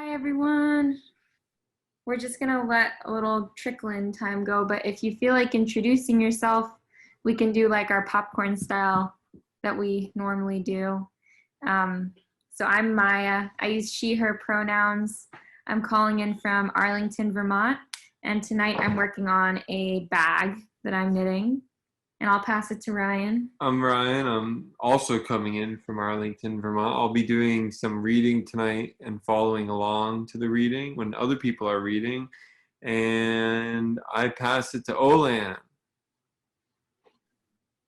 Hi, everyone. We're just going to let a little trickle-in time go, but if you feel like introducing yourself, we can do like our popcorn style that we normally do. Um, so I'm Maya. I use she, her pronouns. I'm calling in from Arlington, Vermont, and tonight I'm working on a bag that I'm knitting, and I'll pass it to Ryan. I'm Ryan. I'm also coming in from Arlington, Vermont. I'll be doing some reading tonight and following along to the reading when other people are reading. And I pass it to Olan.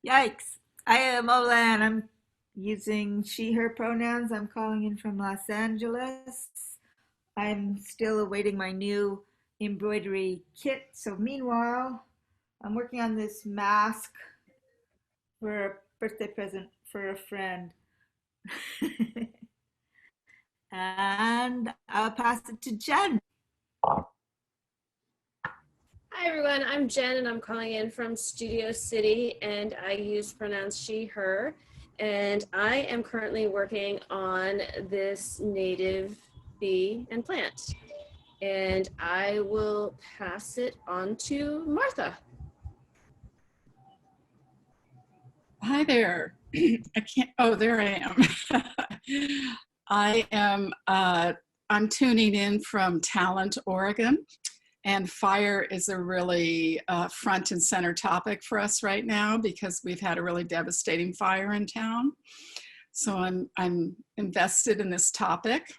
Yikes. I am Olan. I'm using she, her pronouns. I'm calling in from Los Angeles. I'm still awaiting my new embroidery kit. So, meanwhile, I'm working on this mask for a birthday present for a friend. And I'll pass it to Jen. Hi everyone, I'm Jen and I'm calling in from Studio City and I use pronouns she, her, and I am currently working on this native bee and plant. And I will pass it on to Martha. Hi there. I can't, oh, there I am. I'm tuning in from Talent, Oregon. And fire is a really front and center topic for us right now because we've had a really devastating fire in town. So I'm invested in this topic,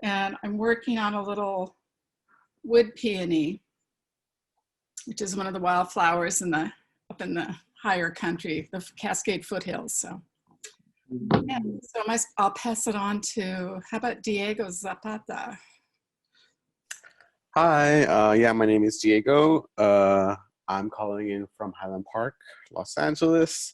and I'm working on a little wood peony, which is one of the wildflowers up in the higher country, the Cascade foothills. So, yeah, so I'll pass it on to, how about Diego Zapata? Hi, yeah, my name is Diego. I'm calling in from Highland Park, Los Angeles.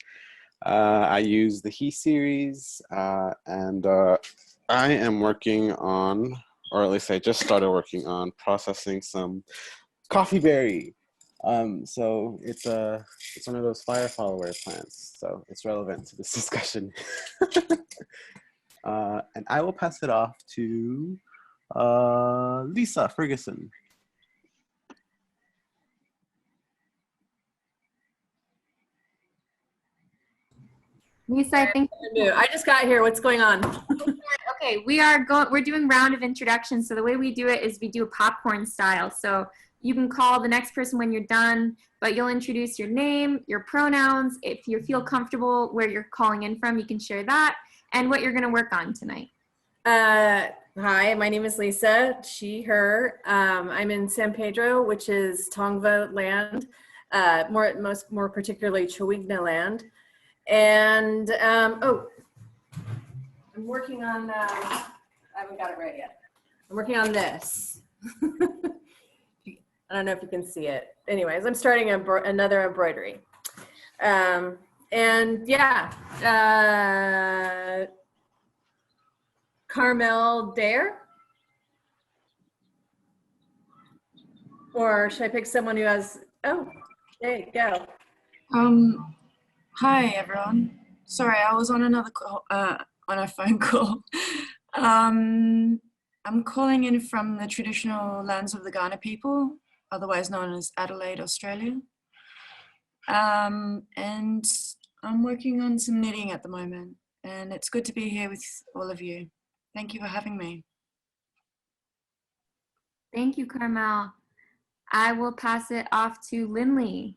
I use the He series, and I am working on, or at least I just started working on processing some coffee berry. So it's one of those fire follower plants, so it's relevant to this discussion. And I will pass it off to Lisa Ferguson. Lisa, I think I just got here. What's going on? okay, we're doing round of introductions. So the way we do it is we do a popcorn style. So you can call the next person when you're done, but you'll introduce your name, your pronouns. If you feel comfortable where you're calling in from, you can share that and what you're going to work on tonight. Hi, my name is Lisa, she, her. I'm in San Pedro, which is Tongva land, more particularly Chowigna land. And, I'm working on, I haven't got it right yet. I'm working on this. I don't know if you can see it. Anyways, I'm starting another embroidery. And yeah, Carmel Dare? Or should I pick someone who has, oh, there you go. Hi everyone. Sorry, I was on another call, on a phone call. I'm calling in from the traditional lands of the Kaurna people, otherwise known as Adelaide, Australia. And I'm working on some knitting at the moment, and it's good to be here with all of you. Thank you for having me. Thank you, Carmel. I will pass it off to Lindley.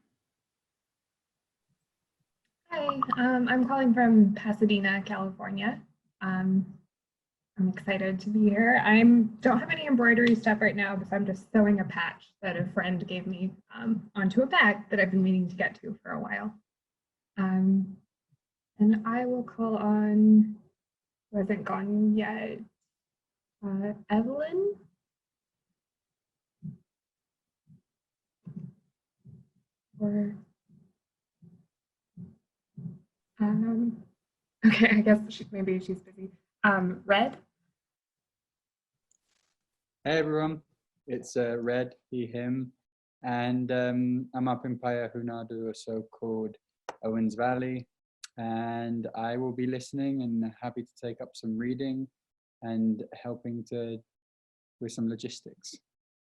Hi, I'm calling from Pasadena, California. I'm excited to be here. I don't have any embroidery stuff right now because I'm just sewing a patch that a friend gave me onto a bag that I've been meaning to get to for a while. And I will call on, who hasn't gone yet, Evelyn. Or okay, I guess maybe she's busy. Red. Hey everyone, it's Red, he, him, and I'm up in Payahunadu, a so-called Owens Valley, and I will be listening and happy to take up some reading and helping to with some logistics.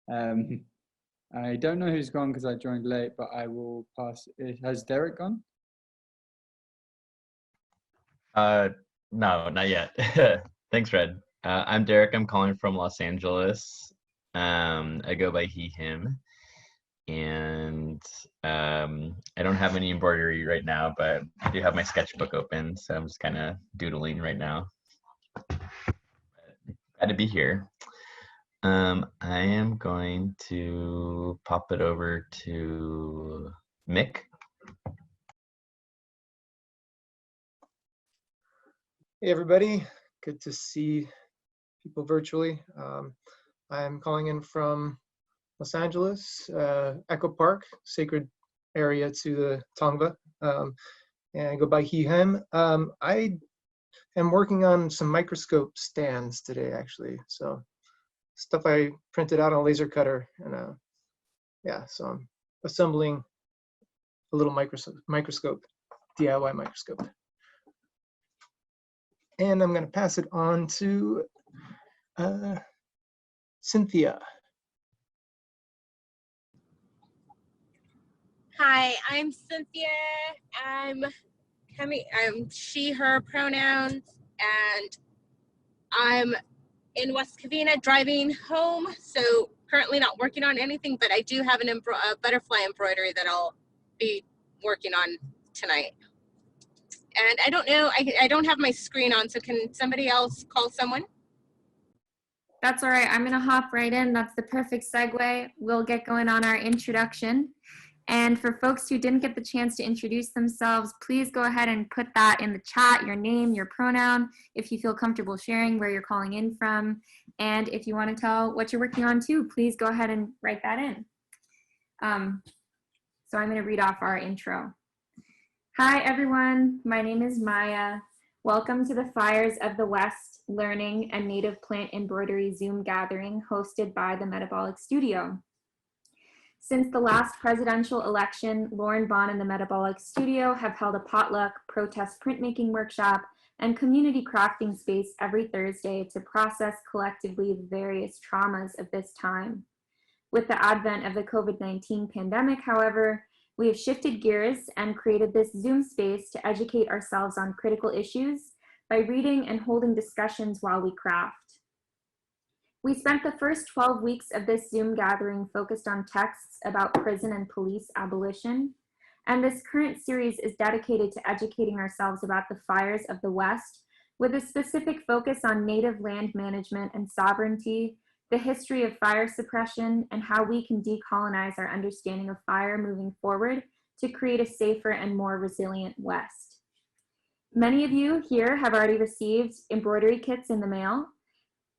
I don't know who's gone because I joined late, but I will pass. Has Derek gone? No, not yet. Thanks, Red. I'm Derek. I'm calling from Los Angeles. I go by he, him. And I don't have any embroidery right now, but I do have my sketchbook open, so I'm just kind of doodling right now. Glad to be here. I am going to pop it over to Mick. Hey everybody, good to see people virtually. I'm calling in from Los Angeles, Echo Park, sacred area to the Tongva, and I go by he, him. I am working on some microscope stands today, actually. So stuff I printed out on a laser cutter, and yeah, so I'm assembling a little microscope, DIY microscope. And I'm going to pass it on to Cynthia. Hi, I'm Cynthia. I'm she, her pronouns, and I'm in West Covina driving home. So currently not working on anything, but I do have a butterfly embroidery that I'll be working on tonight. And I don't know, I don't have my screen on, so can somebody else call someone? That's all right. I'm going to hop right in. That's the perfect segue. We'll get going on our introduction. And for folks who didn't get the chance to introduce themselves, please go ahead and put that in the chat, your name, your pronoun, if you feel comfortable sharing where you're calling in from. And if you want to tell what you're working on too, please go ahead and write that in. So I'm going to read off our intro. Hi, everyone. My name is Maya. Welcome to the Fires of the West Learning and Native Plant Embroidery Zoom gathering hosted by the Metabolic Studio. Since the last presidential election, Lauren Bond and the Metabolic Studio have held a potluck, protest printmaking workshop, and community crafting space every Thursday to process collectively the various traumas of this time. With the advent of the COVID-19 pandemic, however, we have shifted gears and created this Zoom space to educate ourselves on critical issues by reading and holding discussions while we craft. We spent the first 12 weeks of this Zoom gathering focused on texts about prison and police abolition, and this current series is dedicated to educating ourselves about the fires of the West with a specific focus on native land management and sovereignty, the history of fire suppression, and how we can decolonize our understanding of fire moving forward to create a safer and more resilient West. Many of you here have already received embroidery kits in the mail.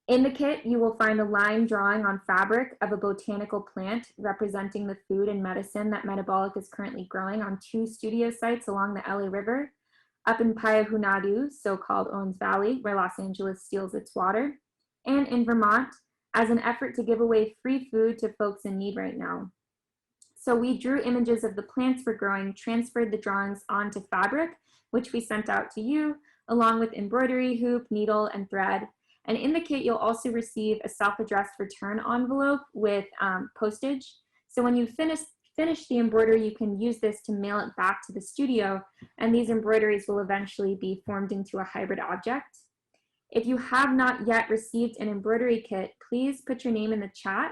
In the kit, you will find a line drawing on fabric of a botanical plant representing the food and medicine that Metabolic is currently growing on 2 studio sites along the LA River, up in Payahunadu, so-called Owens Valley, where Los Angeles steals its water, and in Vermont, as an effort to give away free food to folks in need right now. So we drew images of the plants we're growing, transferred the drawings onto fabric, which we sent out to you, along with embroidery, hoop, needle, and thread. And in the kit, you'll also receive a self-addressed return envelope with postage. So when you finish the embroidery, you can use this to mail it back to the studio, and these embroideries will eventually be formed into a hybrid object. If you have not yet received an embroidery kit, please put your name in the chat,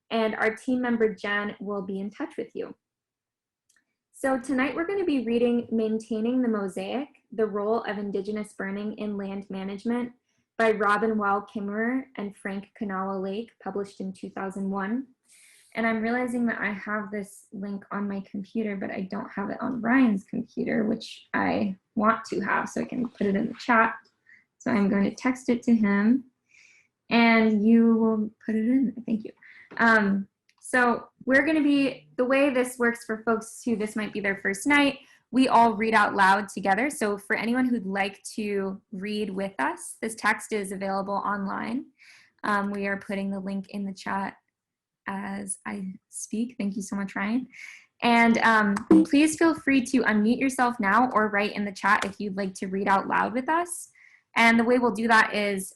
and our team member Jen will be in touch with you. So tonight we're going to be reading Maintaining the Mosaic, the Role of Indigenous Burning in Land Management by Robin Wall Kimmerer and Frank Kanawha Lake, published in 2001. And I'm realizing that I have this link on my computer, but I don't have it on Ryan's computer, which I want to have, so I can put it in the chat. So I'm going to text it to him, and you will put it in. Thank you. So we're going to be, the way this works for folks who this might be their first night, we all read out loud together. So for anyone who'd like to read with us, this text is available online. We are putting the link in the chat as I speak. Thank you so much, Ryan. And please feel free to unmute yourself now or write in the chat if you'd like to read out loud with us. And the way we'll do that is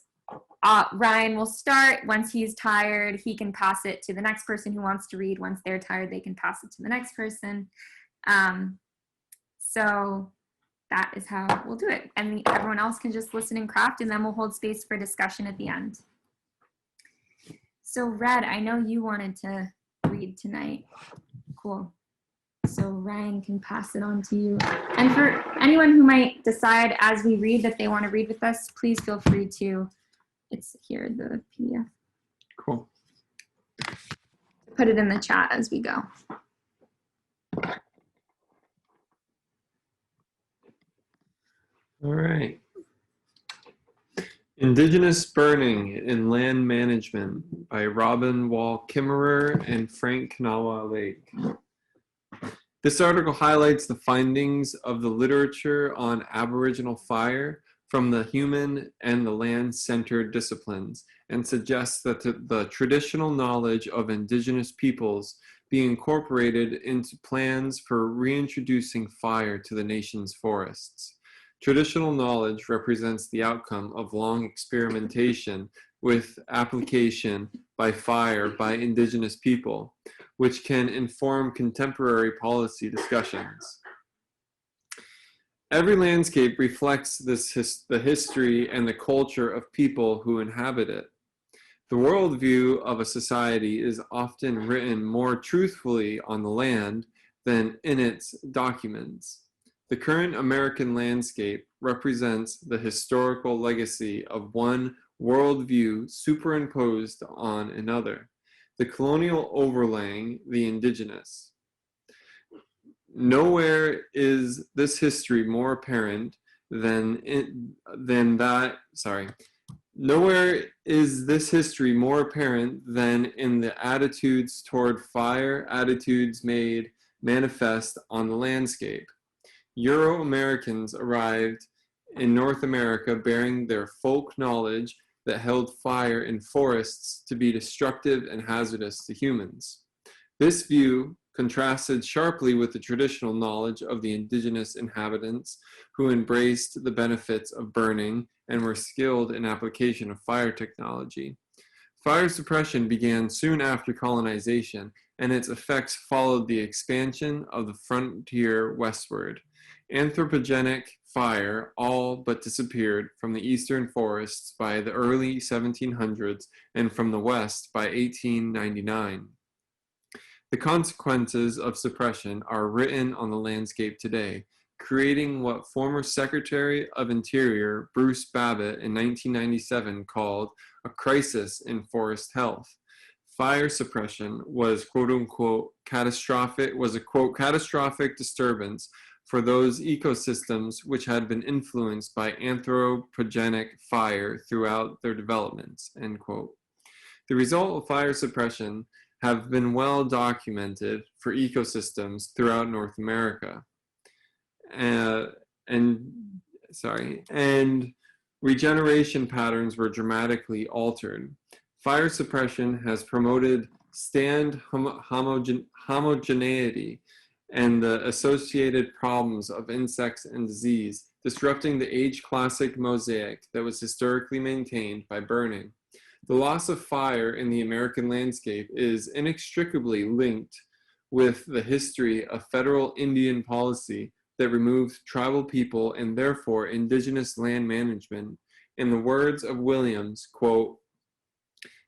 Ryan will start. Once he's tired, he can pass it to the next person who wants to read. Once they're tired, they can pass it to the next person. So that is how we'll do it. And everyone else can just listen and craft, and then we'll hold space for discussion at the end. So Red, I know you wanted to read tonight. Cool. So Ryan can pass it on to you. And for anyone who might decide as we read that they want to read with us, please feel free to, it's here, the PDF. Cool. Put it in the chat as we go. All right. Indigenous Burning in Land Management by Robin Wall Kimmerer and Frank Kanawa Lake. This article highlights the findings of the literature on Aboriginal fire from the human and the land-centered disciplines and suggests that the traditional knowledge of Indigenous peoples be incorporated into plans for reintroducing fire to the nation's forests. Traditional knowledge represents the outcome of long experimentation with application by fire by Indigenous people, which can inform contemporary policy discussions. Every landscape reflects the history and the culture of people who inhabit it. The worldview of a society is often written more truthfully on the land than in its documents. The current American landscape represents the historical legacy of one worldview superimposed on another, the colonial overlaying the indigenous. Nowhere is this history more apparent than in the attitudes toward fire, attitudes made manifest on the landscape. Euro-Americans arrived in North America bearing their folk knowledge that held fire in forests to be destructive and hazardous to humans. This view contrasted sharply with the traditional knowledge of the indigenous inhabitants who embraced the benefits of burning and were skilled in application of fire technology. Fire suppression began soon after colonization, and its effects followed the expansion of the frontier westward. Anthropogenic fire all but disappeared from the eastern forests by the early 1700s and from the west by 1899. The consequences of suppression are written on the landscape today, creating what former Secretary of Interior Bruce Babbitt in 1997 called a crisis in forest health. Fire suppression was quote-unquote catastrophic disturbance for those ecosystems which had been influenced by anthropogenic fire throughout their developments, end quote. The result of fire suppression have been well documented for ecosystems throughout North America. And regeneration patterns were dramatically altered. Fire suppression has promoted stand homogeneity and the associated problems of insects and disease, disrupting the age-classic mosaic that was historically maintained by burning. The loss of fire in the American landscape is inextricably linked with the history of federal Indian policy that removed tribal people and therefore indigenous land management. In the words of Williams, quote,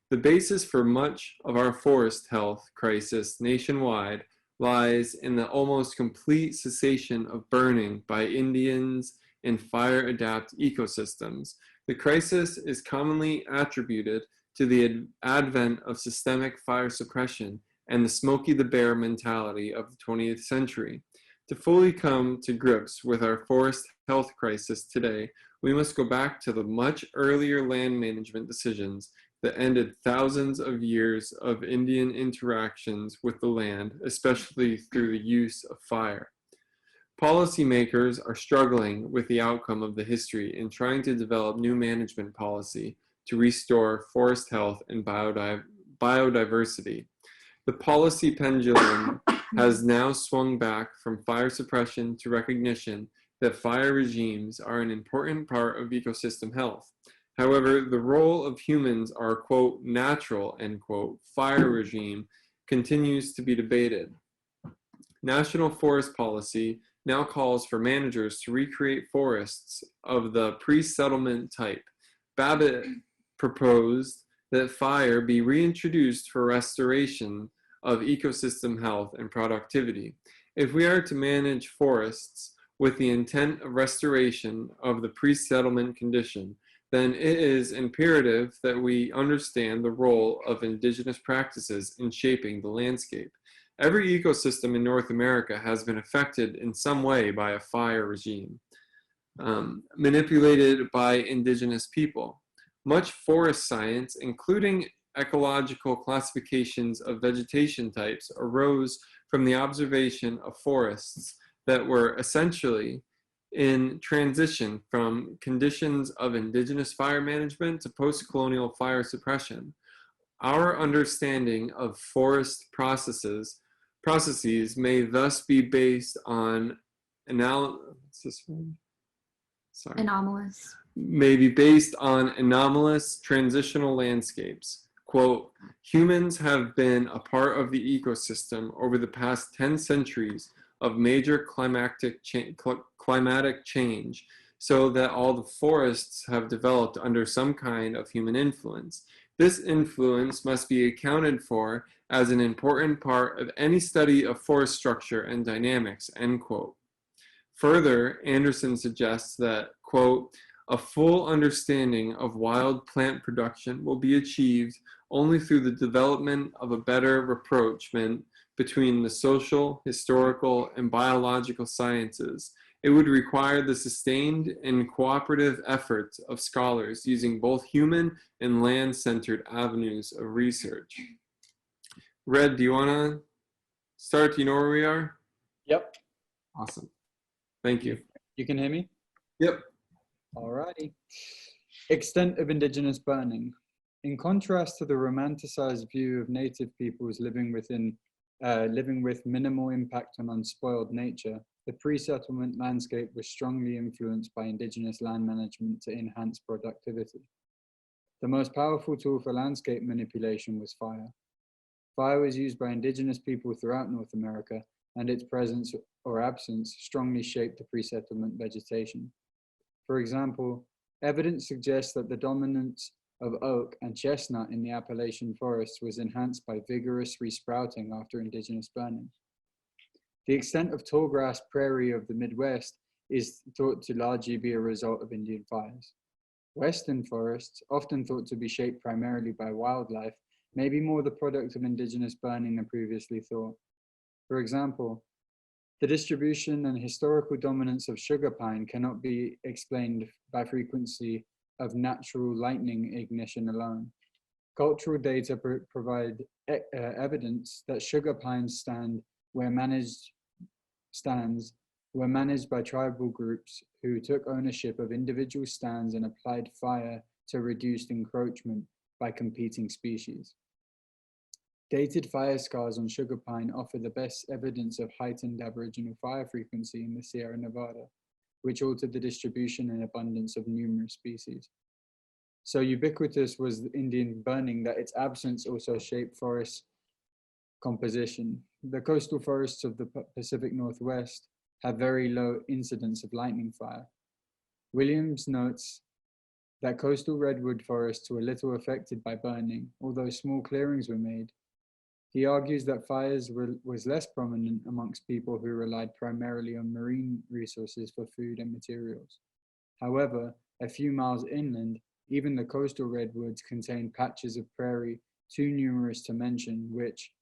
"The basis for much of our forest health crisis nationwide lies in the almost complete cessation of burning by Indians in fire-adapt ecosystems. The crisis is commonly attributed to the advent of systemic fire suppression and the Smokey the Bear mentality of the 20th century. To fully come to grips with our forest health crisis today, we must go back to the much earlier land management decisions that ended thousands of years of Indian interactions with the land, especially through the use of fire. Policymakers are struggling with the outcome of the history in trying to develop new management policy to restore forest health and biodiversity. The policy pendulum has now swung back from fire suppression to recognition that fire regimes are an important part of ecosystem health. However, the role of humans, our quote, natural, end quote, fire regime continues to be debated. National forest policy now calls for managers to recreate forests of the pre-settlement type. Babbitt proposed that fire be reintroduced for restoration of ecosystem health and productivity. If we are to manage forests with the intent of restoration of the pre-settlement condition, then it is imperative that we understand the role of indigenous practices in shaping the landscape. Every ecosystem in North America has been affected in some way by a fire regime, manipulated by indigenous people. Much forest science, including ecological classifications of vegetation types, arose from the observation of forests that were essentially in transition from conditions of indigenous fire management to post-colonial fire suppression. Our understanding of forest processes may thus be based on anomalous. May be based on anomalous transitional landscapes. Quote, humans have been a part of the ecosystem over the past 10 centuries of major climatic change, so that all the forests have developed under some kind of human influence. This influence must be accounted for as an important part of any study of forest structure and dynamics, end quote. Further, Anderson suggests that, quote, a full understanding of wild plant production will be achieved only through the development of a better rapprochement between the social, historical, and biological sciences. It would require the sustained and cooperative efforts of scholars using both human and land-centered avenues of research. Red, do you want to start? Do you know where we are? Yep. Awesome. Thank you. You can hear me? Yep. Alrighty. Extent of indigenous burning. In contrast to the romanticized view of native peoples living with minimal impact on unspoiled nature, the pre-settlement landscape was strongly influenced by indigenous land management to enhance productivity. The most powerful tool for landscape manipulation was fire. Fire was used by indigenous people throughout North America, and its presence or absence strongly shaped the pre-settlement vegetation. For example, evidence suggests that the dominance of oak and chestnut in the Appalachian forests was enhanced by vigorous resprouting after indigenous burning. The extent of tallgrass prairie of the Midwest is thought to largely be a result of Indian fires. Western forests, often thought to be shaped primarily by wildlife, may be more the product of indigenous burning than previously thought. For example, the distribution and historical dominance of sugar pine cannot be explained by frequency of natural lightning ignition alone. Cultural data provide evidence that sugar pine stands were managed by tribal groups who took ownership of individual stands and applied fire to reduce encroachment by competing species. Dated fire scars on sugar pine offer the best evidence of heightened Aboriginal fire frequency in the Sierra Nevada, which altered the distribution and abundance of numerous species. So ubiquitous was the Indian burning that its absence also shaped forest composition. The coastal forests of the Pacific Northwest have very low incidence of lightning fire. Williams notes that coastal redwood forests were little affected by burning, although small clearings were made. He argues that fires was less prominent amongst people who relied primarily on marine resources for food and materials. However, a few miles inland, even the coastal redwoods contain patches of prairie too numerous to mention, which,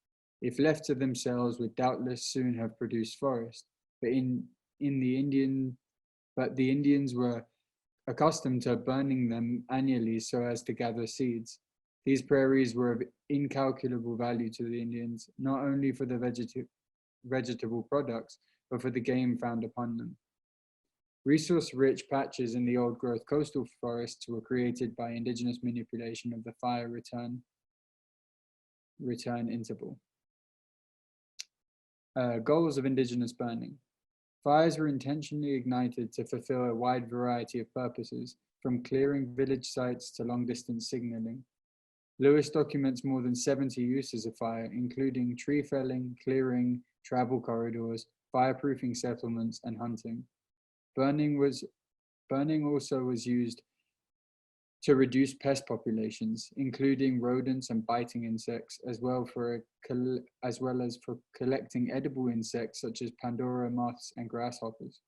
if left to themselves, would doubtless soon have produced forest. But the Indians were accustomed to burning them annually so as to gather seeds. These prairies were of incalculable value to the Indians, not only for the vegetable products, but for the game found upon them. Resource-rich patches in the old-growth coastal forests were created by indigenous manipulation of the fire return interval. Goals of indigenous burning. Fires were intentionally ignited to fulfill a wide variety of purposes, from clearing village sites to long-distance signaling. Lewis documents more than 70 uses of fire, including tree felling, clearing, travel corridors, fireproofing settlements, and hunting. Burning also was used to reduce pest populations, including rodents and biting insects, as well as for collecting edible insects such as Pandora moths and grasshoppers.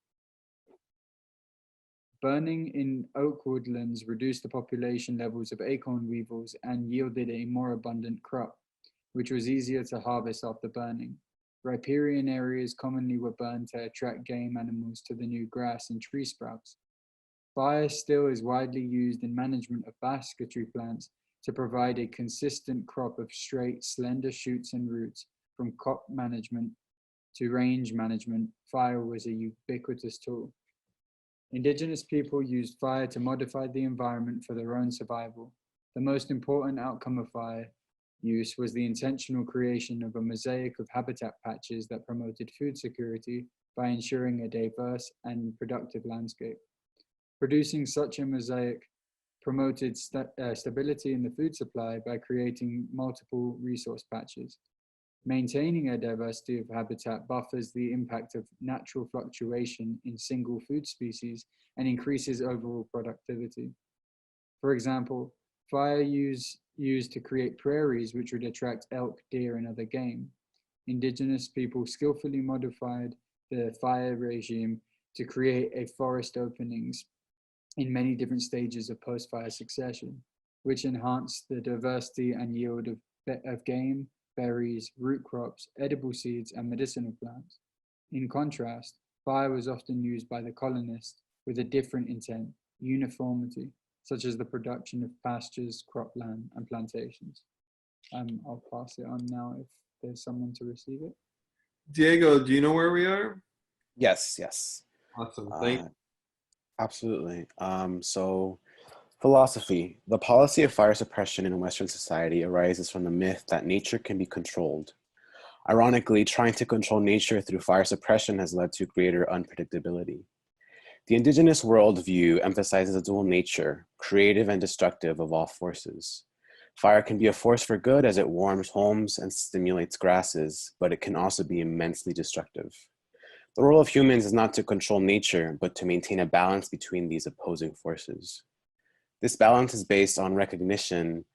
Burning in oak woodlands reduced the population levels of acorn weevils and yielded a more abundant crop, which was easier to harvest after burning. Riparian areas commonly were burned to attract game animals to the new grass and tree sprouts. Fire still is widely used in management of basketry plants to provide a consistent crop of straight, slender shoots and roots. From crop management to range management, fire was a ubiquitous tool. Indigenous people used fire to modify the environment for their own survival. The most important outcome of fire use was the intentional creation of a mosaic of habitat patches that promoted food security by ensuring a diverse and productive landscape. Producing such a mosaic promoted stability in the food supply by creating multiple resource patches. Maintaining a diversity of habitat buffers the impact of natural fluctuation in single food species and increases overall productivity. For example, fire used to create prairies which would attract elk, deer, and other game. Indigenous people skillfully modified the fire regime to create a forest openings in many different stages of post-fire succession, which enhanced the diversity and yield of game, berries, root crops, edible seeds, and medicinal plants. In contrast, fire was often used by the colonists with a different intent, uniformity, such as the production of pastures, cropland, and plantations. I'll pass it on now if there's someone to receive it. Diego, do you know where we are? Yes. Awesome. Thank you. Absolutely. So philosophy. The policy of fire suppression in Western society arises from the myth that nature can be controlled. Ironically, trying to control nature through fire suppression has led to greater unpredictability. The indigenous worldview emphasizes a dual nature, creative and destructive, of all forces. Fire can be a force for good as it warms homes and stimulates grasses, but it can also be immensely destructive. The role of humans is not to control nature, but to maintain a balance between these opposing forces. This balance is based on recognition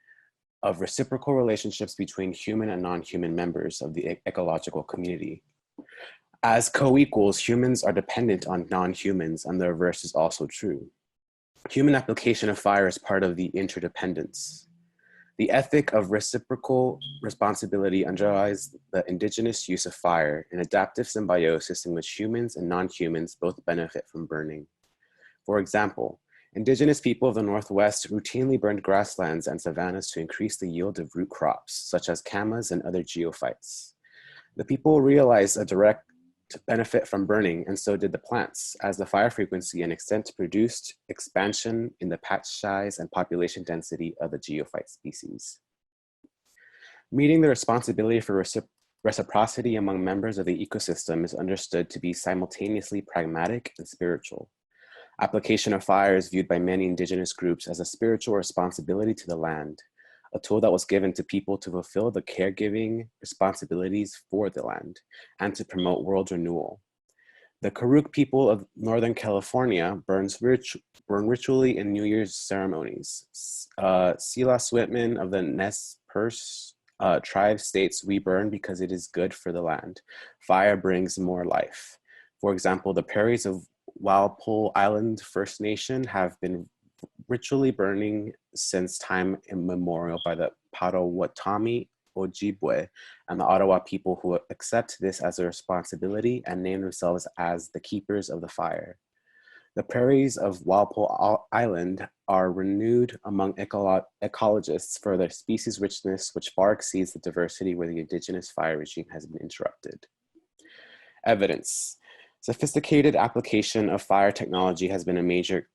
of reciprocal relationships between human and non-human members of the ecological community. As co-equals, humans are dependent on non-humans, and the reverse is also true. Human application of fire is part of the interdependence. The ethic of reciprocal responsibility underlies the indigenous use of fire, an adaptive symbiosis in which humans and non-humans both benefit from burning. For example, indigenous people of the Northwest routinely burned grasslands and savannas to increase the yield of root crops, such as camas and other geophytes. The people realized a direct benefit from burning, and so did the plants, as the fire frequency and extent produced expansion in the patch size and population density of the geophyte species. Meeting the responsibility for reciprocity among members of the ecosystem is understood to be simultaneously pragmatic and spiritual. Application of fire is viewed by many indigenous groups as a spiritual responsibility to the land, a tool that was given to people to fulfill the caregiving responsibilities for the land and to promote world renewal. The Karuk people of Northern California burn ritually in New Year's ceremonies. Silas Whitman of the Nez Perce tribe states, "We burn because it is good for the land. Fire brings more life." For example, the prairies of Walpole Island First Nation have been ritually burning since time immemorial by the Potawatomi, Ojibwe, and the Ottawa people, who accept this as a responsibility and name themselves as the keepers of the fire. The prairies of Walpole Island are renewed among ecologists for their species richness, which far exceeds the diversity where the indigenous fire regime has been interrupted. Evidence. Sophisticated application of fire technology has been a major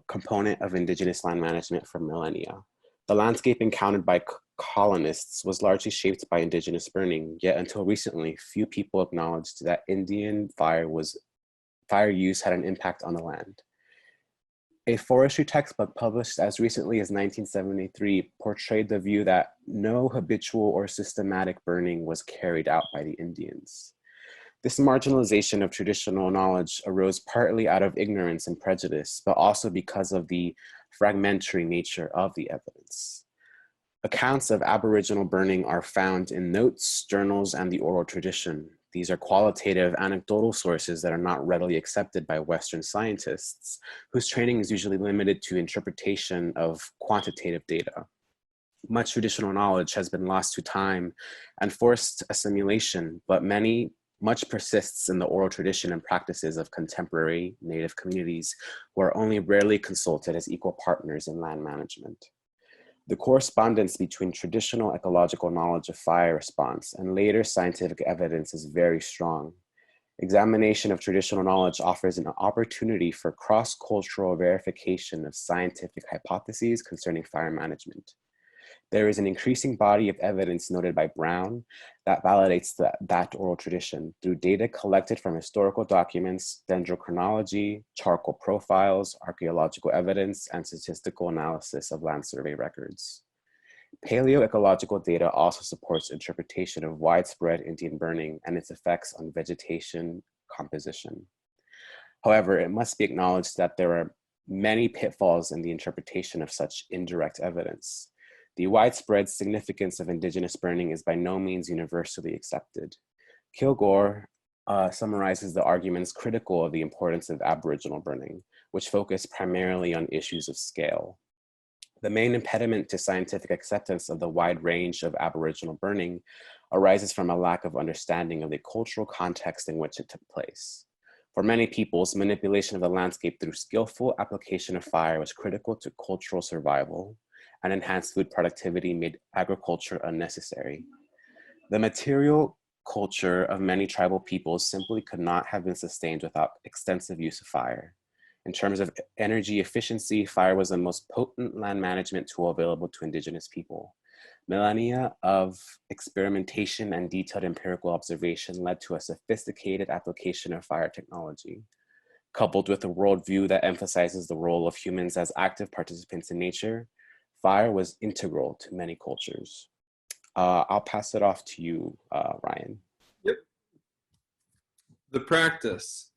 component of indigenous land management for millennia. The landscape encountered by colonists was largely shaped by indigenous burning, yet until recently, few people acknowledged that Indian fire use had an impact on the land. A forestry textbook published as recently as 1973 portrayed the view that no habitual or systematic burning was carried out by the Indians. This marginalization of traditional knowledge arose partly out of ignorance and prejudice, but also because of the fragmentary nature of the evidence. Accounts of Aboriginal burning are found in notes, journals, and the oral tradition. These are qualitative, anecdotal sources that are not readily accepted by Western scientists, whose training is usually limited to interpretation of quantitative data. Much traditional knowledge has been lost to time and forced assimilation, but much persists in the oral tradition and practices of contemporary Native communities who are only rarely consulted as equal partners in land management. The correspondence between traditional ecological knowledge of fire response and later scientific evidence is very strong. Examination of traditional knowledge offers an opportunity for cross-cultural verification of scientific hypotheses concerning fire management. There is an increasing body of evidence noted by Brown that validates that oral tradition through data collected from historical documents, dendrochronology, charcoal profiles, archaeological evidence, and statistical analysis of land survey records. Paleoecological data also supports interpretation of widespread Indian burning and its effects on vegetation composition. However, it must be acknowledged that there are many pitfalls in the interpretation of such indirect evidence. The widespread significance of indigenous burning is by no means universally accepted. Kilgore summarizes the arguments critical of the importance of Aboriginal burning, which focus primarily on issues of scale. The main impediment to scientific acceptance of the wide range of Aboriginal burning arises from a lack of understanding of the cultural context in which it took place. For many peoples, manipulation of the landscape through skillful application of fire was critical to cultural survival, and enhanced food productivity made agriculture unnecessary. The material culture of many tribal peoples simply could not have been sustained without extensive use of fire. In terms of energy efficiency, fire was the most potent land management tool available to indigenous people. Millennia of experimentation and detailed empirical observation led to a sophisticated application of fire technology. Coupled with a worldview that emphasizes the role of humans as active participants in nature, fire was integral to many cultures. I'll pass it off to you, Ryan. Yep. The practice.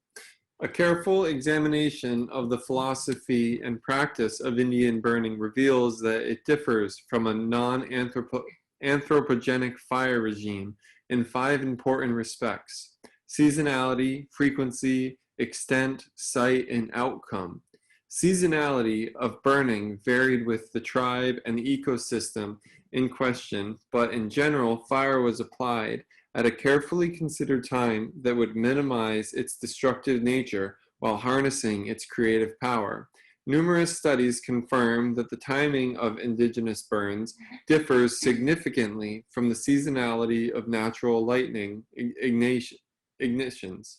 A careful examination of the philosophy and practice of Indian burning reveals that it differs from a non-anthropogenic fire regime in 5 important respects: seasonality, frequency, extent, site, and outcome. Seasonality of burning varied with the tribe and the ecosystem in question, but in general, fire was applied at a carefully considered time that would minimize its destructive nature while harnessing its creative power. Numerous studies confirm that the timing of indigenous burns differs significantly from the seasonality of natural lightning ignitions.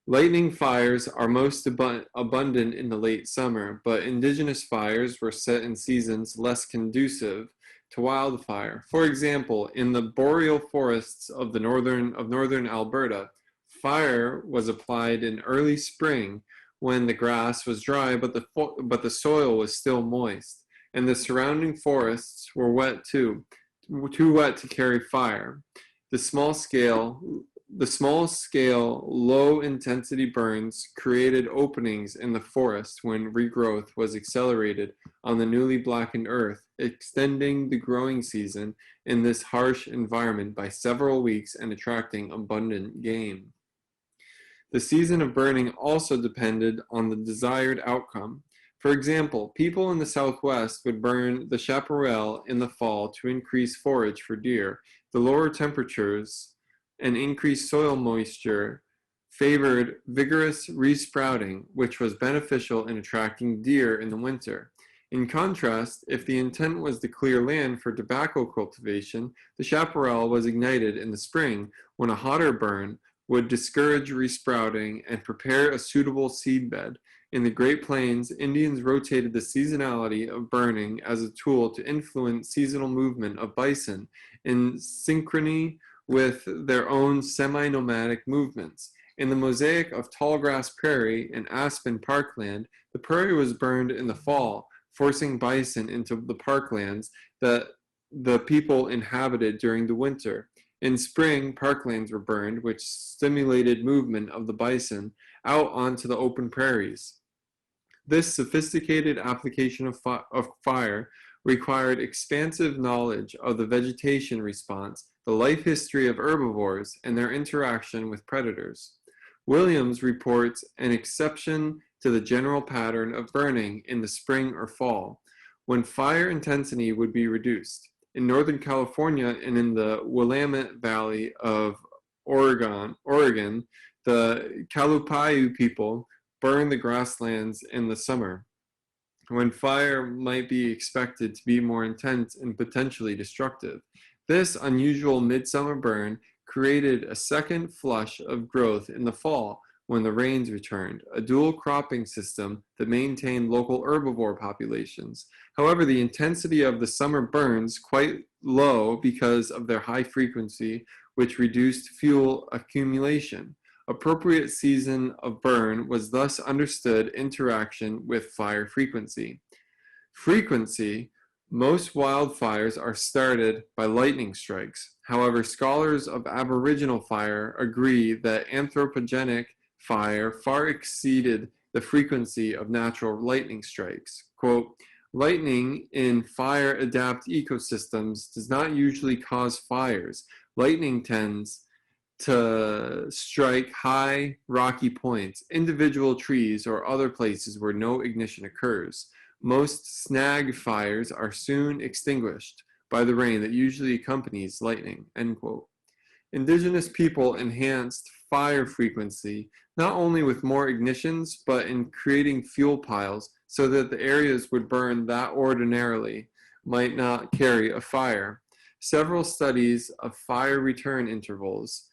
Lightning fires are most abundant in the late summer, but indigenous fires were set in seasons less conducive to wildfire. For example, in the boreal forests of northern Alberta, fire was applied in early spring when the grass was dry, but the soil was still moist, and the surrounding forests were too wet to carry fire. The small scale, low intensity burns created openings in the forest when regrowth was accelerated on the newly blackened earth, extending the growing season in this harsh environment by several weeks and attracting abundant game. The season of burning also depended on the desired outcome. For example, people in the Southwest would burn the chaparral in the fall to increase forage for deer. The lower temperatures and increased soil moisture favored vigorous resprouting, which was beneficial in attracting deer in the winter. In contrast, if the intent was to clear land for tobacco cultivation, the chaparral was ignited in the spring when a hotter burn would discourage resprouting and prepare a suitable seedbed. In the Great Plains, Indians rotated the seasonality of burning as a tool to influence seasonal movement of bison in synchrony with their own semi-nomadic movements. In the mosaic of Tallgrass Prairie and Aspen Parkland, the prairie was burned in the fall, forcing bison into the parklands that the people inhabited during the winter. In spring, parklands were burned, which stimulated movement of the bison out onto the open prairies. This sophisticated application of fire required expansive knowledge of the vegetation response, the life history of herbivores, and their interaction with predators. Williams reports an exception to the general pattern of burning in the spring or fall, when fire intensity would be reduced. In Northern California and in the Willamette Valley of Oregon, the Kalupayu people burn the grasslands in the summer, when fire might be expected to be more intense and potentially destructive. This unusual midsummer burn created a second flush of growth in the fall when the rains returned, a dual cropping system that maintained local herbivore populations. However, the intensity of the summer burns quite low because of their high frequency, which reduced fuel accumulation. Appropriate season of burn was thus understood interaction with fire frequency. Frequency: most wildfires are started by lightning strikes. However, scholars of aboriginal fire agree that anthropogenic fire far exceeded the frequency of natural lightning strikes. Quote, lightning in fire-adapt ecosystems does not usually cause fires. Lightning tends to strike high, rocky points, individual trees, or other places where no ignition occurs. Most snag fires are soon extinguished by the rain that usually accompanies lightning, end quote. Indigenous people enhanced fire frequency not only with more ignitions, but in creating fuel piles so that the areas would burn that ordinarily might not carry a fire. Several studies of fire return intervals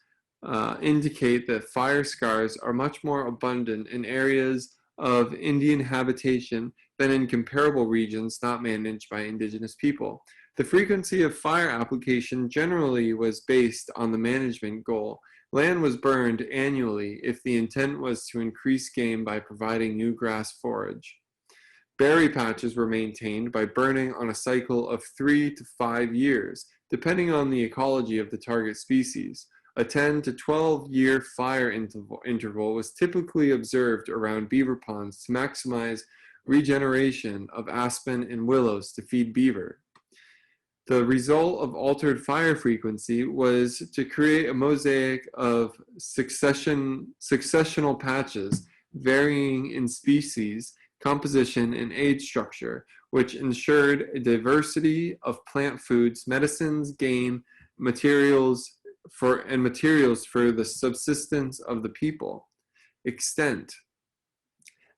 indicate that fire scars are much more abundant in areas of Indian habitation than in comparable regions not managed by indigenous people. The frequency of fire application generally was based on the management goal. Land was burned annually if the intent was to increase game by providing new grass forage. Berry patches were maintained by burning on a cycle of 3 to 5 years, depending on the ecology of the target species. A 10 to 12-year fire interval was typically observed around beaver ponds to maximize regeneration of aspen and willows to feed beaver. The result of altered fire frequency was to create a mosaic of successional patches varying in species, composition, and age structure, which ensured a diversity of plant foods, medicines, game, materials for the subsistence of the people. Extent.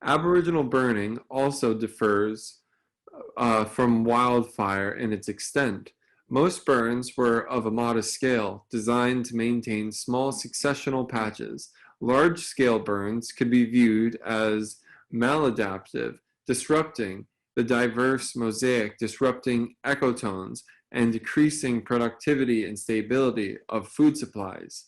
Aboriginal burning also differs from wildfire in its extent. Most burns were of a modest scale, designed to maintain small successional patches. Large-scale burns could be viewed as maladaptive, disrupting the diverse mosaic, disrupting ecotones, and decreasing productivity and stability of food supplies.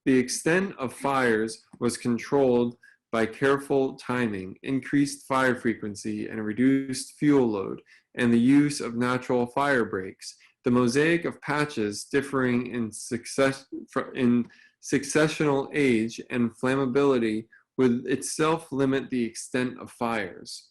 The extent of fires was controlled by careful timing, increased fire frequency, and reduced fuel load, and the use of natural fire breaks. The mosaic of patches differing in successional age and flammability would itself limit the extent of fires.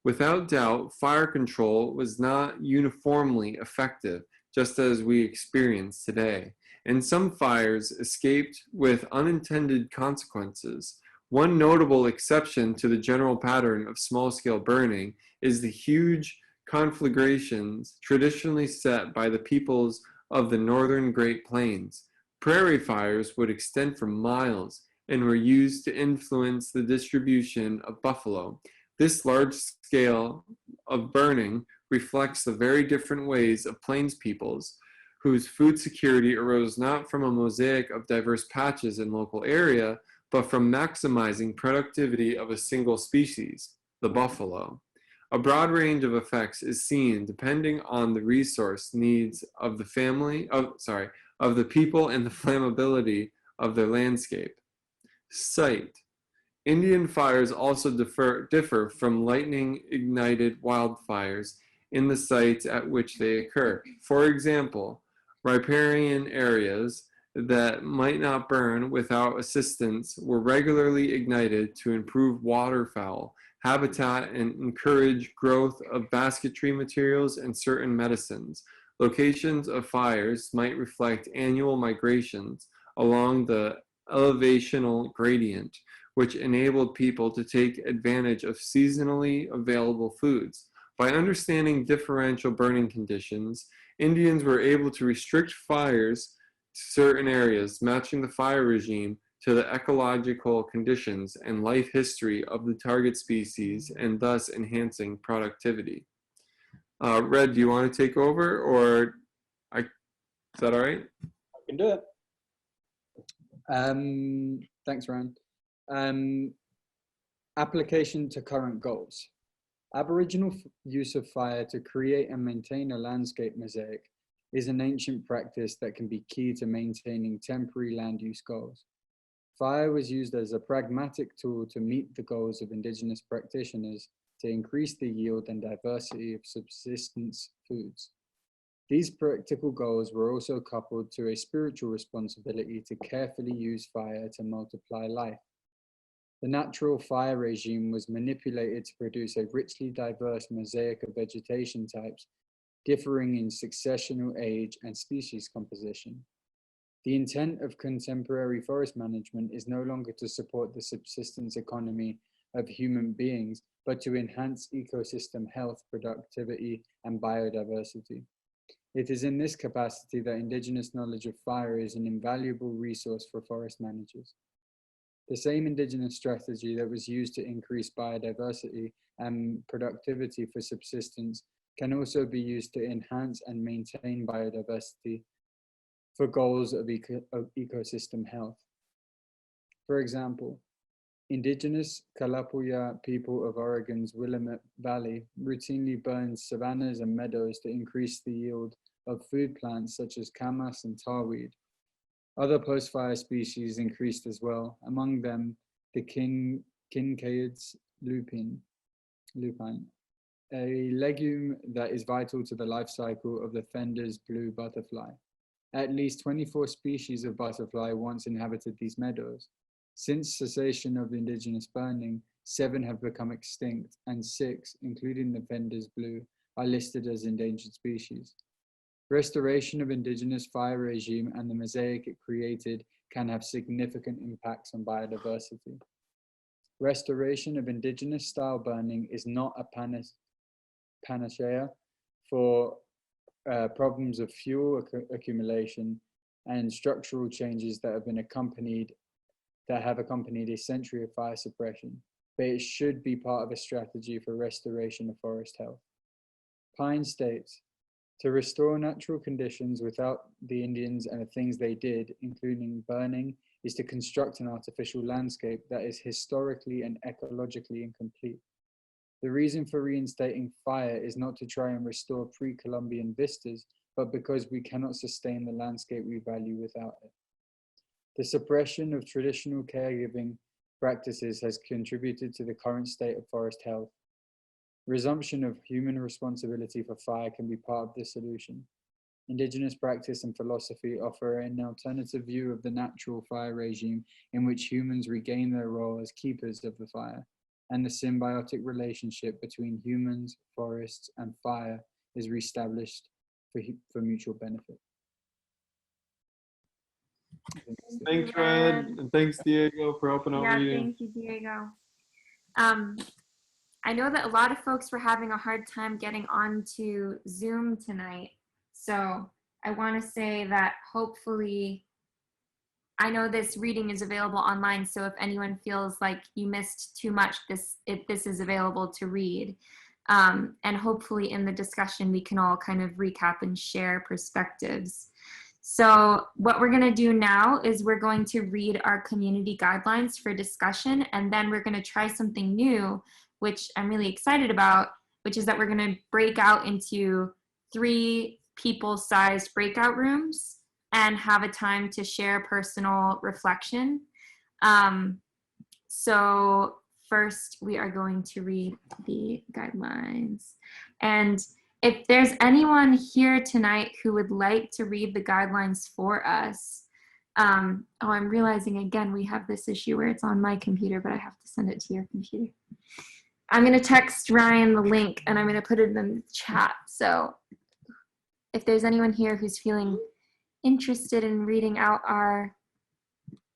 Without doubt, fire control was not uniformly effective, just as we experience today, and some fires escaped with unintended consequences. One notable exception to the general pattern of small-scale burning is the huge conflagrations traditionally set by the peoples of the northern Great Plains. Prairie fires would extend for miles and were used to influence the distribution of buffalo. This large scale of burning reflects the very different ways of Plains peoples, whose food security arose not from a mosaic of diverse patches in local area, but from maximizing productivity of a single species, the buffalo. A broad range of effects is seen depending on the resource needs of the people and the flammability of their landscape. Site. Indian fires also differ from lightning-ignited wildfires in the sites at which they occur. For example, riparian areas that might not burn without assistance were regularly ignited to improve waterfowl habitat and encourage growth of basketry materials and certain medicines. Locations of fires might reflect annual migrations along the elevational gradient, which enabled people to take advantage of seasonally available foods. By understanding differential burning conditions, Indians were able to restrict fires to certain areas, matching the fire regime to the ecological conditions and life history of the target species, and thus enhancing productivity. Red, do you want to take over, or is that all right? I can do it. Thanks, Ryan. Application to current goals. Aboriginal use of fire to create and maintain a landscape mosaic is an ancient practice that can be key to maintaining temporary land use goals. Fire was used as a pragmatic tool to meet the goals of Indigenous practitioners to increase the yield and diversity of subsistence foods. These practical goals were also coupled to a spiritual responsibility to carefully use fire to multiply life. The natural fire regime was manipulated to produce a richly diverse mosaic of vegetation types, differing in successional age and species composition. The intent of contemporary forest management is no longer to support the subsistence economy of human beings, but to enhance ecosystem health, productivity, and biodiversity. It is in this capacity that Indigenous knowledge of fire is an invaluable resource for forest managers. The same Indigenous strategy that was used to increase biodiversity and productivity for subsistence can also be used to enhance and maintain biodiversity for goals of ecosystem health. For example, Indigenous Kalapuya people of Oregon's Willamette Valley routinely burn savannas and meadows to increase the yield of food plants such as camas and tarweed. Other post-fire species increased as well, among them the Kincaid's lupine, a legume that is vital to the life cycle of the Fender's blue butterfly. At least 24 species of butterfly once inhabited these meadows. Since cessation of indigenous burning, 7 have become extinct, and 6, including the Fender's blue, are listed as endangered species. Restoration of indigenous fire regime and the mosaic it created can have significant impacts on biodiversity. Restoration of indigenous style burning is not a panacea for problems of fuel accumulation and structural changes that have accompanied a century of fire suppression, but it should be part of a strategy for restoration of forest health. Pine states, to restore natural conditions without the Indians and the things they did, including burning, is to construct an artificial landscape that is historically and ecologically incomplete. The reason for reinstating fire is not to try and restore pre-Columbian vistas, but because we cannot sustain the landscape we value without it. The suppression of traditional caregiving practices has contributed to the current state of forest health. Resumption of human responsibility for fire can be part of the solution. Indigenous practice and philosophy offer an alternative view of the natural fire regime in which humans regain their role as keepers of the fire, and the symbiotic relationship between humans, forests, and fire is reestablished for mutual benefit. Thanks, Red, and thanks, Diego, for helping out reading. Thank you, Diego. I know that a lot of folks were having a hard time getting onto Zoom tonight, so I want to say that hopefully, I know this reading is available online, so if anyone feels like you missed too much, this is available to read. And hopefully in the discussion, we can all kind of recap and share perspectives. So what we're going to do now is we're going to read our community guidelines for discussion, and then we're going to try something new, which I'm really excited about, which is that we're going to break out into 3 people-sized breakout rooms and have a time to share personal reflection. So first we are going to read the guidelines. And if there's anyone here tonight who would like to read the guidelines for us, oh, I'm realizing again, we have this issue where it's on my computer, but I have to send it to your computer. I'm going to text Ryan the link and I'm going to put it in the chat. So if there's anyone here who's feeling interested in reading out our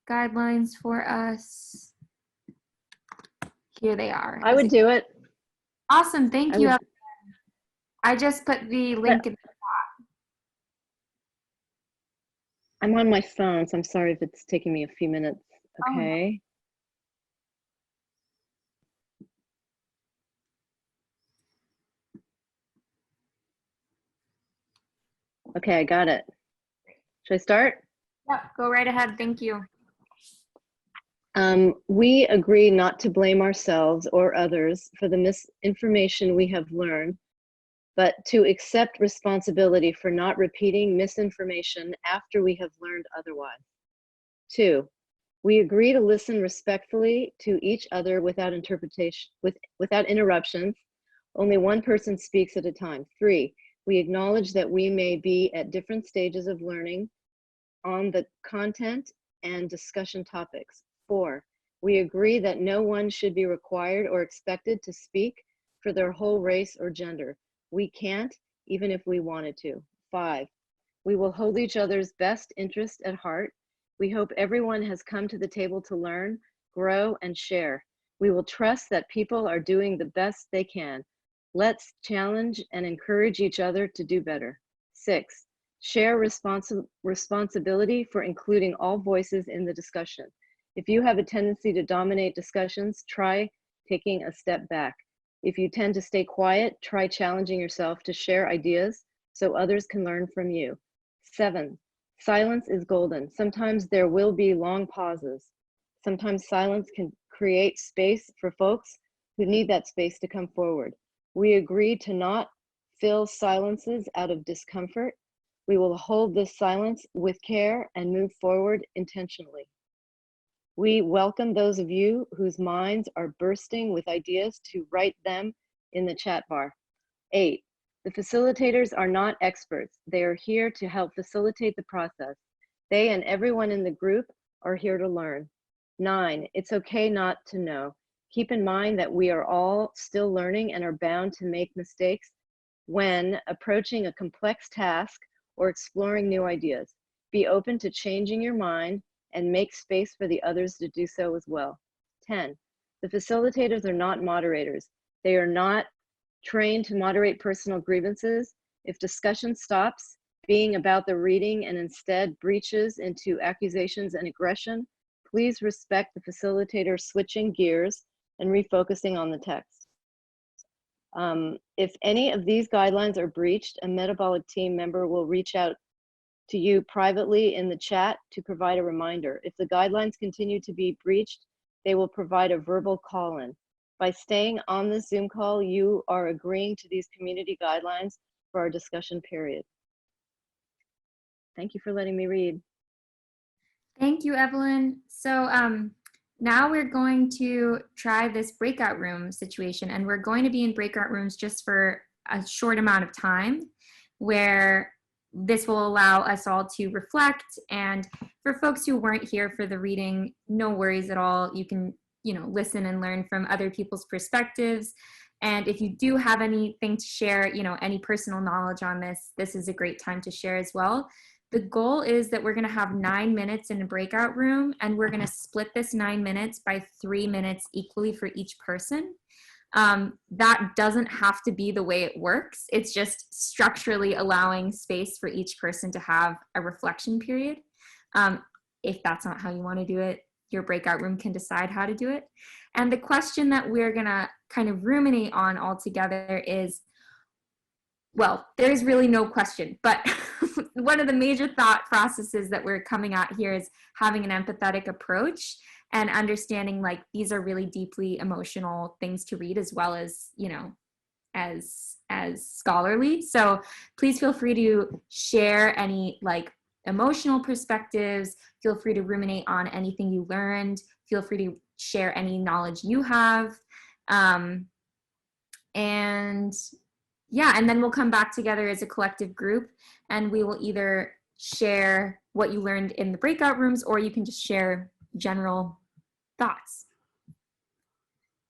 guidelines for us, here they are. I would do it. Awesome. Thank I you. would- I just put the link in the chat. I'm on my phone, so I'm sorry if it's taking me a few minutes. Oh, no. Okay. Okay, I got it. Should I start? Yep, go right ahead. Thank you. We agree not to blame ourselves or others for the misinformation we have learned, but to accept responsibility for not repeating misinformation after we have learned otherwise. 2, we agree to listen respectfully to each other without without interruptions. Only one person speaks at a time. 3, we acknowledge that we may be at different stages of learning on the content and discussion topics. 4, we agree that no one should be required or expected to speak for their whole race or gender. We can't, even if we wanted to. 5, we will hold each other's best interest at heart. We hope everyone has come to the table to learn, grow, and share. We will trust that people are doing the best they can. Let's challenge and encourage each other to do better. 6, share responsibility for including all voices in the discussion. If you have a tendency to dominate discussions, try taking a step back. If you tend to stay quiet, try challenging yourself to share ideas so others can learn from you. 7, silence is golden. Sometimes there will be long pauses. Sometimes silence can create space for folks who need that space to come forward. We agree to not fill silences out of discomfort. We will hold this silence with care and move forward intentionally. We welcome those of you whose minds are bursting with ideas to write them in the chat bar. 8, the facilitators are not experts. They are here to help facilitate the process. They and everyone in the group are here to learn. 9, it's okay not to know. Keep in mind that we are all still learning and are bound to make mistakes when approaching a complex task or exploring new ideas. Be open to changing your mind and make space for the others to do so as well. 10, the facilitators are not moderators. They are not trained to moderate personal grievances. If discussion stops being about the reading and instead breaches into accusations and aggression, please respect the facilitator switching gears and refocusing on the text. If any of these guidelines are breached, a metabolic team member will reach out to you privately in the chat to provide a reminder. If the guidelines continue to be breached, they will provide a verbal call-in. By staying on this Zoom call, you are agreeing to these community guidelines for our discussion period. Thank you for letting me read. Thank you, Evelyn. So now we're going to try this breakout room situation, and we're going to be in breakout rooms just for a short amount of time, where this will allow us all to reflect. And for folks who weren't here for the reading, no worries at all. You can, listen and learn from other people's perspectives. And if you do have anything to share, any personal knowledge on this, this is a great time to share as well. The goal is that we're going to have 9 minutes in a breakout room, and we're going to split this 9 minutes by 3 minutes equally for each person. That doesn't have to be the way it works. It's just structurally allowing space for each person to have a reflection period. If that's not how you want to do it, your breakout room can decide how to do it. And the question that we're going to kind of ruminate on all together is, well, there's really no question, but one of the major thought processes that we're coming at here is having an empathetic approach and understanding like these are really deeply emotional things to read, as well as, as scholarly. So please feel free to share any like emotional perspectives. Feel free to ruminate on anything you learned. Feel free to share any knowledge you have. And yeah, and then we'll come back together as a collective group, and we will either share what you learned in the breakout rooms, or you can just share general thoughts.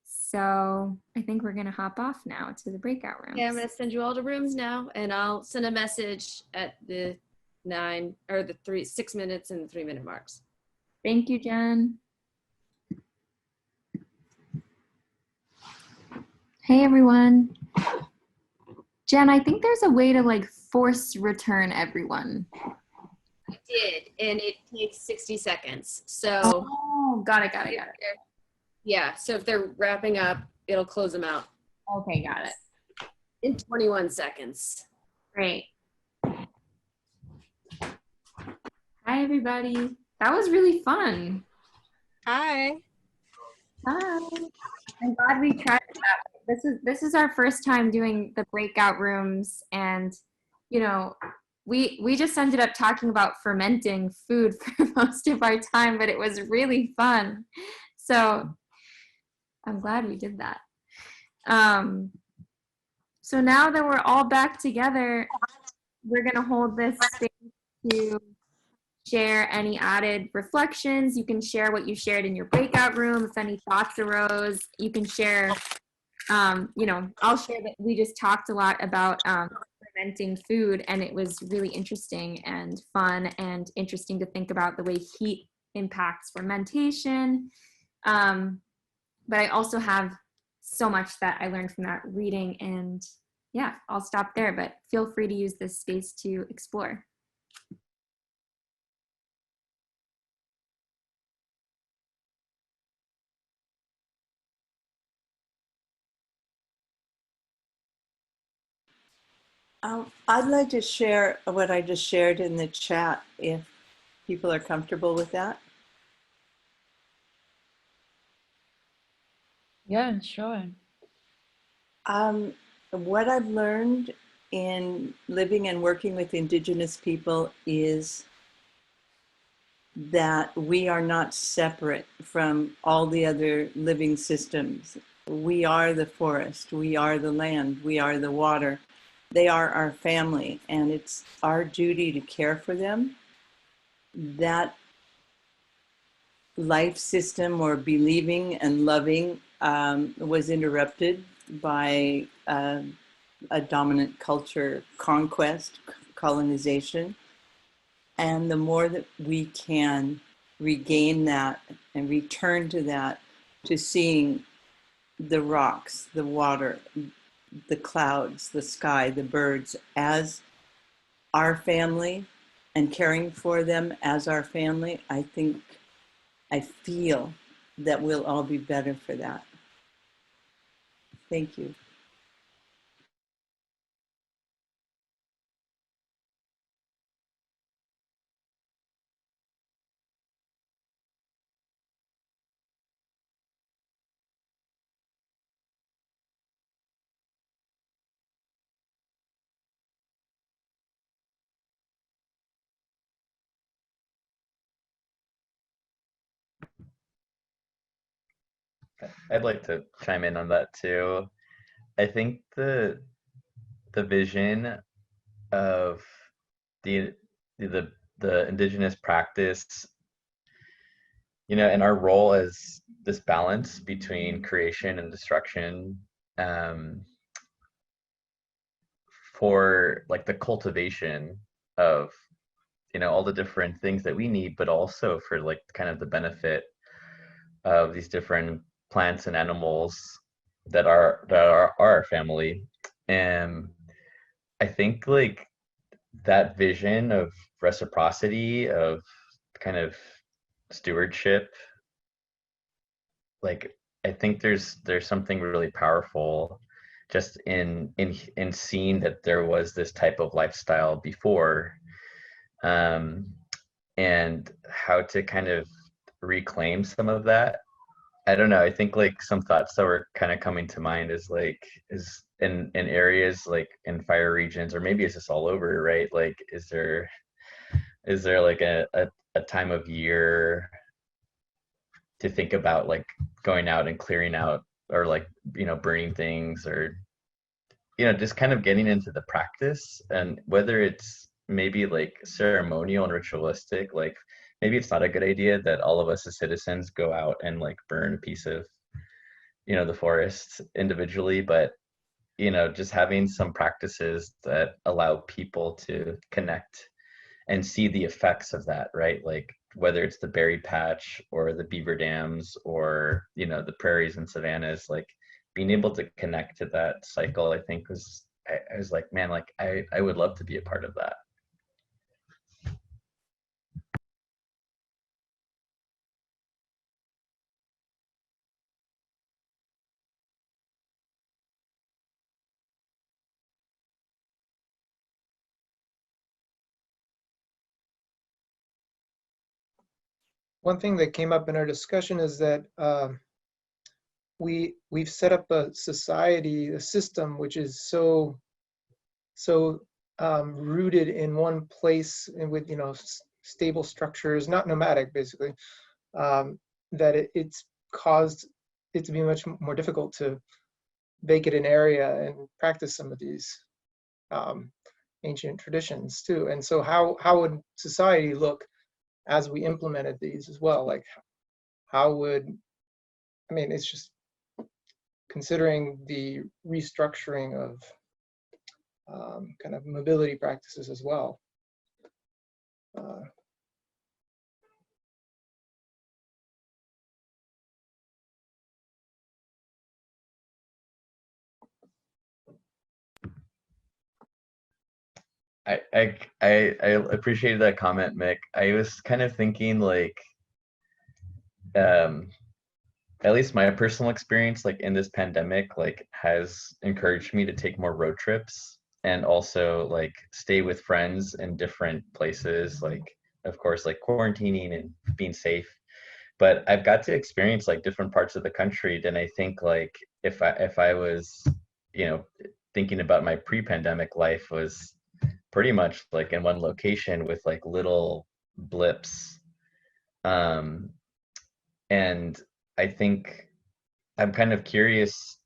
So I think we're gonna hop off now to the breakout rooms. Yeah, I'm gonna send you all to rooms now, and I'll send a message at the 6 minutes and 3 minute marks. Thank you, Jen. Hey, everyone. Jen, I think there's a way to like force return everyone. I did, and it takes 60 seconds. So got it. Yeah, so if they're wrapping up, it'll close them out. Okay, got it. In 21 seconds. Great. Hi, everybody. That was really fun. Hi. Hi. I'm glad we tried that. This is our first time doing the breakout rooms, and you know, we just ended up talking about fermenting food for most of our time, but it was really fun. So I'm glad we did that. So now that we're all back together, we're gonna hold this space to share any added reflections. You can share what you shared in your breakout room. If any thoughts arose, you can share. I'll share that we just talked a lot about fermenting food, and it was really interesting and fun and interesting to think about the way heat impacts fermentation. But I also have so much that I learned from that reading, and yeah, I'll stop there, but feel free to use this space to explore. I'd like to share what I just shared in the chat, if people are comfortable with that. Yeah, sure. What I've learned in living and working with Indigenous people is that we are not separate from all the other living systems. We are the forest, we are the land, we are the water. They are our family, and it's our duty to care for them. That life system, or believing and loving, was interrupted by a dominant culture conquest, colonization. And the more that we can regain that and return to that, to seeing the rocks, the water, the clouds, the sky, the birds as our family, and caring for them as our family, I feel that we'll all be better for that. Thank you. I'd like to chime in on that too. I think the vision of the the indigenous practice, and our role as this balance between creation and destruction, for like the cultivation of all the different things that we need, but also for like kind of the benefit of these different plants and animals that are our family. And I think like that vision of reciprocity, of kind of stewardship, like I think there's something really powerful just in seeing that there was this type of lifestyle before, and how to kind of reclaim some of that. I don't know. I think like some thoughts that were kind of coming to mind is in areas like in fire regions, or maybe it's just all over, right? Like, is there like a time of year to think about like going out and clearing out or like, you know, burning things or, you know, just kind of getting into the practice, and whether it's maybe like ceremonial and ritualistic, like maybe it's not a good idea that all of us as citizens go out and like burn a piece of, you know, the forest individually, but you know, just having some practices that allow people to connect and see the effects of that, right? Like whether it's the berry patch or the beaver dams or, you know, the prairies and savannas, like being able to connect to that cycle, I think was, I was like, man, like I would love to be a part of that. One thing that came up in our discussion is that we've set up a society, a system which is so rooted in one place and with, you know, stable structures, not nomadic basically, that it's caused it to be much more difficult to vacate an area and practice some of these ancient traditions too. And so how would society look as we implemented these as well? Like how would, I mean, it's just considering the restructuring of kind of mobility practices as well. I appreciated that comment, Mick. I was kind of thinking like, um, at least my personal experience, like in this pandemic, like has encouraged me to take more road trips and also like stay with friends in different places. Like, of course, like quarantining and being safe. But I've got to experience like different parts of the country. And I think like if I was, you know, thinking about my pre-pandemic life was pretty much like in one location with like little blips. Um, and I think I'm kind of curious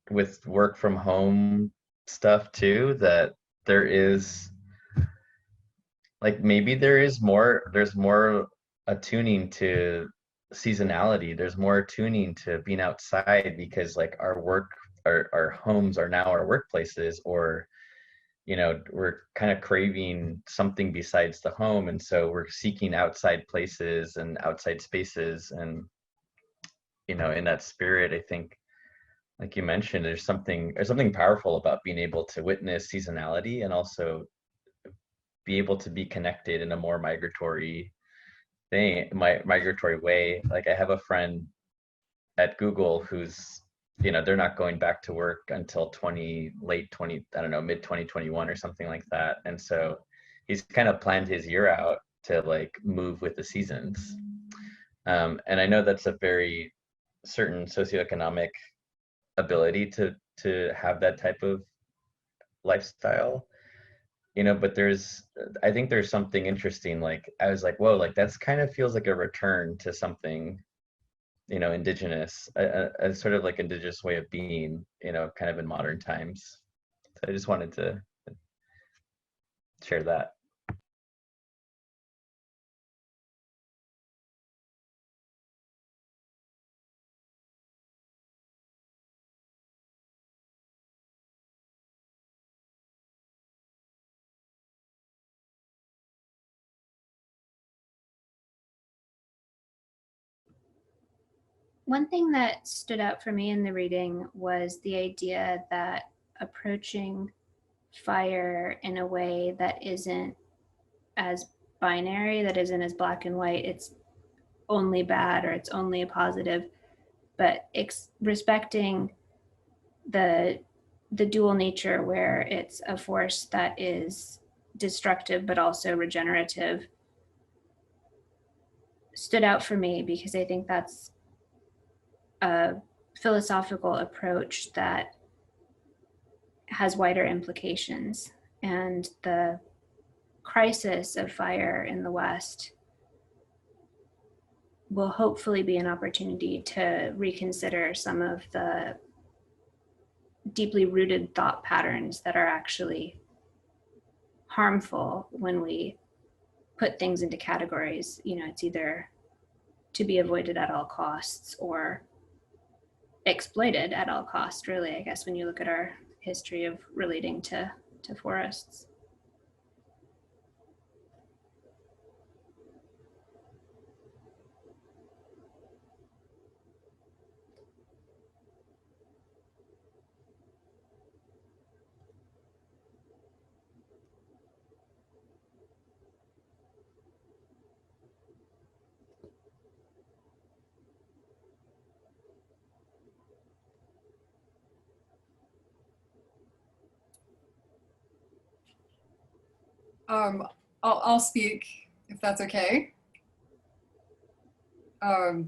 with work from home stuff too, that there is like maybe there's more attuning to seasonality. There's more attuning to being outside because like our homes are now our workplaces, or you know, we're kind of craving something besides the home, and so we're seeking outside places and outside spaces. And you know, in that spirit, I think like you mentioned, there's something powerful about being able to witness seasonality and also be able to be connected in a more migratory way. Like I have a friend at Google who's, you know, they're not going back to work until late 20, I don't know, mid 2021 or something like that. And so he's kind of planned his year out to like move with the seasons. And I know that's a very certain socioeconomic ability to have that type of lifestyle, you know, but I think there's something interesting. Like I was like, whoa, like that's kind of feels like a return to something, you know, indigenous, a sort of like indigenous way of being, you know, kind of in modern times. So I just wanted to share that. One thing that stood out for me in the reading was the idea that approaching fire in a way that isn't as binary, that isn't as black and white, it's only bad or it's only a positive, but respecting the dual nature where it's a force that is destructive but also regenerative stood out for me, because I think that's a philosophical approach that has wider implications. And the crisis of fire in the West will hopefully be an opportunity to reconsider some of the deeply rooted thought patterns that are actually harmful when we put things into categories. You know, it's either to be avoided at all costs or exploited at all costs, really, I guess, when you look at our history of relating to forests. I'll speak if that's okay.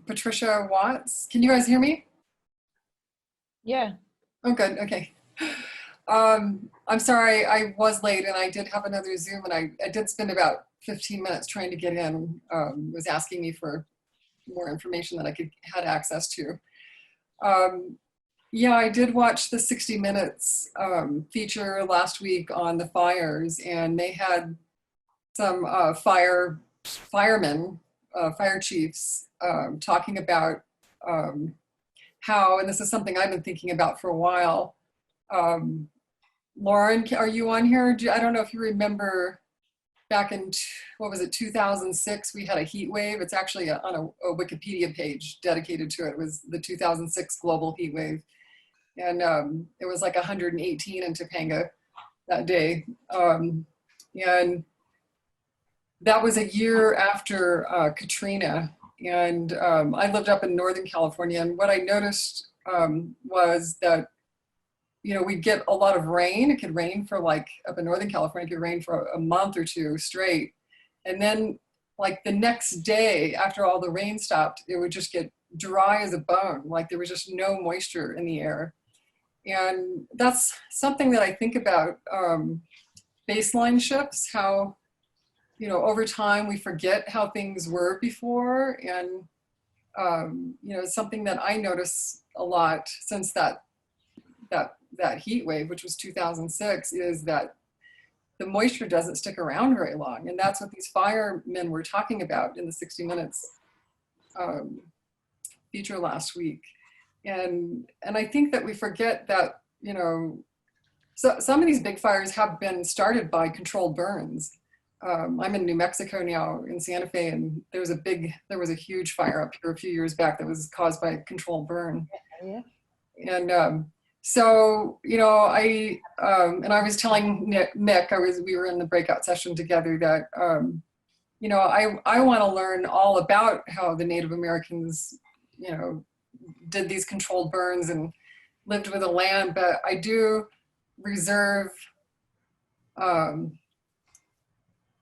Patricia Watts, can you guys hear me? Yeah. Oh, good. Okay. I'm sorry I was late and I did have another Zoom and I did spend about 15 minutes trying to get in. Was asking me for more information that I had access to. Yeah, I did watch the 60 Minutes feature last week on the fires, and they had some firemen, fire chiefs, talking about how, and this is something I've been thinking about for a while. Lauren, are you on here? I don't know if you remember back in, what was it, 2006, we had a heat wave. It's actually on a Wikipedia page dedicated to it. It was the 2006 global heat wave. And it was like 118 in Topanga that day. And that was a year after Katrina. And I lived up in Northern California. And what I noticed was that, you know, we'd get a lot of rain. It could rain for like, up in Northern California, it could rain for a month or two straight. And then like the next day after all the rain stopped, it would just get dry as a bone. Like there was just no moisture in the air. And that's something that I think about, baseline shifts, how, you know, over time we forget how things were before. And, you know, it's something that I notice a lot since that heat wave, which was 2006, is that the moisture doesn't stick around very long. And that's what these firemen were talking about in the 60 Minutes feature last week. And I think that we forget that, you know, so some of these big fires have been started by controlled burns. I'm in New Mexico now, in Santa Fe, and there was a huge fire up here a few years back that was caused by a controlled burn. Yeah. And so, you know, and I was telling Nick, we were in the breakout session together that, you know, I want to learn all about how the Native Americans, you know, did these controlled burns and lived with the land, but I do reserve,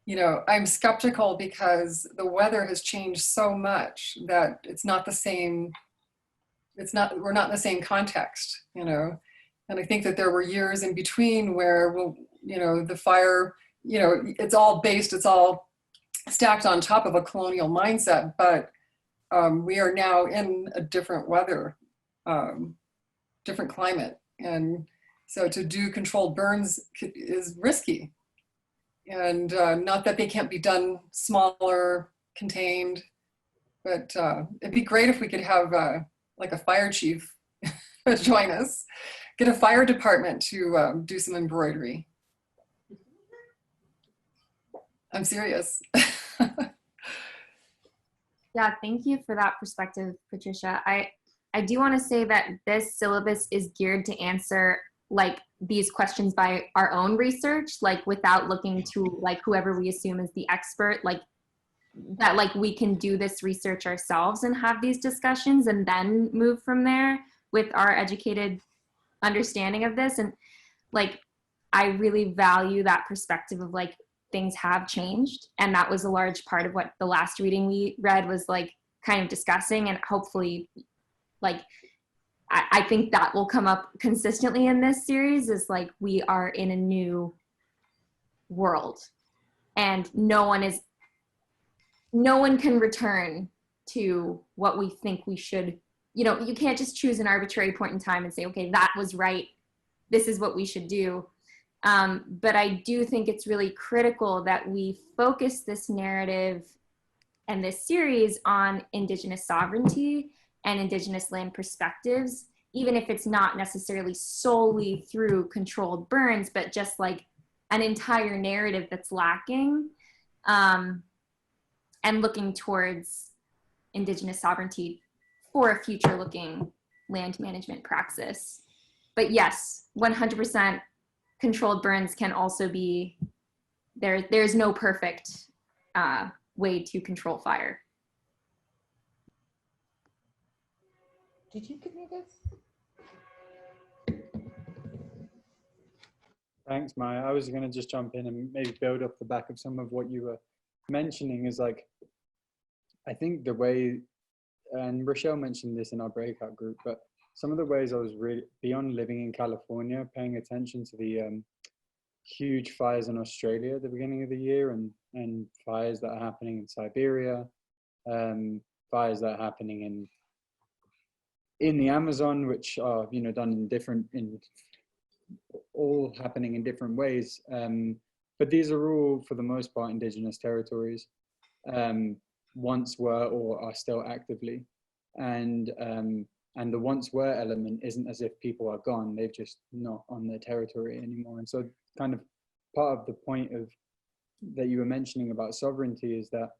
you know, I'm skeptical because the weather has changed so much that it's not the same, we're not in the same context, you know. And I think that there were years in between where, well, you know, the fire, you know, it's all stacked on top of a colonial mindset, but we are now in a different weather, different climate. And so to do controlled burns is risky. And not that they can't be done smaller, contained, but it'd be great if we could have like a fire chief join us, get a fire department to do some embroidery. I'm serious. Yeah, thank you for that perspective, Patricia. I do want to say that this syllabus is geared to answer like these questions by our own research, like without looking to like whoever we assume is the expert, like that, like we can do this research ourselves and have these discussions and then move from there with our educated understanding of this. And like, I really value that perspective of like, things have changed. And that was a large part of what the last reading we read was like kind of discussing, and hopefully like, I think that will come up consistently in this series is like, we are in a new world and no one can return to what we think we should, you can't just choose an arbitrary point in time and say, okay, that was right, this is what we should do. But I do think it's really critical that we focus this narrative and this series on Indigenous sovereignty and Indigenous land perspectives, even if it's not necessarily solely through controlled burns, but just like an entire narrative that's lacking, and looking towards Indigenous sovereignty for a future looking land management praxis. But yes, 100% controlled burns can also be, there's no perfect way to control fire. Did you give me this? Thanks, Maya. I was going to just jump in and maybe build off the back of some of what you were mentioning is like, I think the way, and Rochelle mentioned this in our breakout group, but some of the ways I was really, beyond living in California, paying attention to the huge fires in Australia at the beginning of the year, and fires that are happening in Siberia, fires that are happening in the Amazon, which are done all happening in different ways. But these are all, for the most part, indigenous territories, once were or are still actively, and the once were element isn't as if people are gone; they've just not on their territory anymore. And so, kind of part of the point of that you were mentioning about sovereignty is that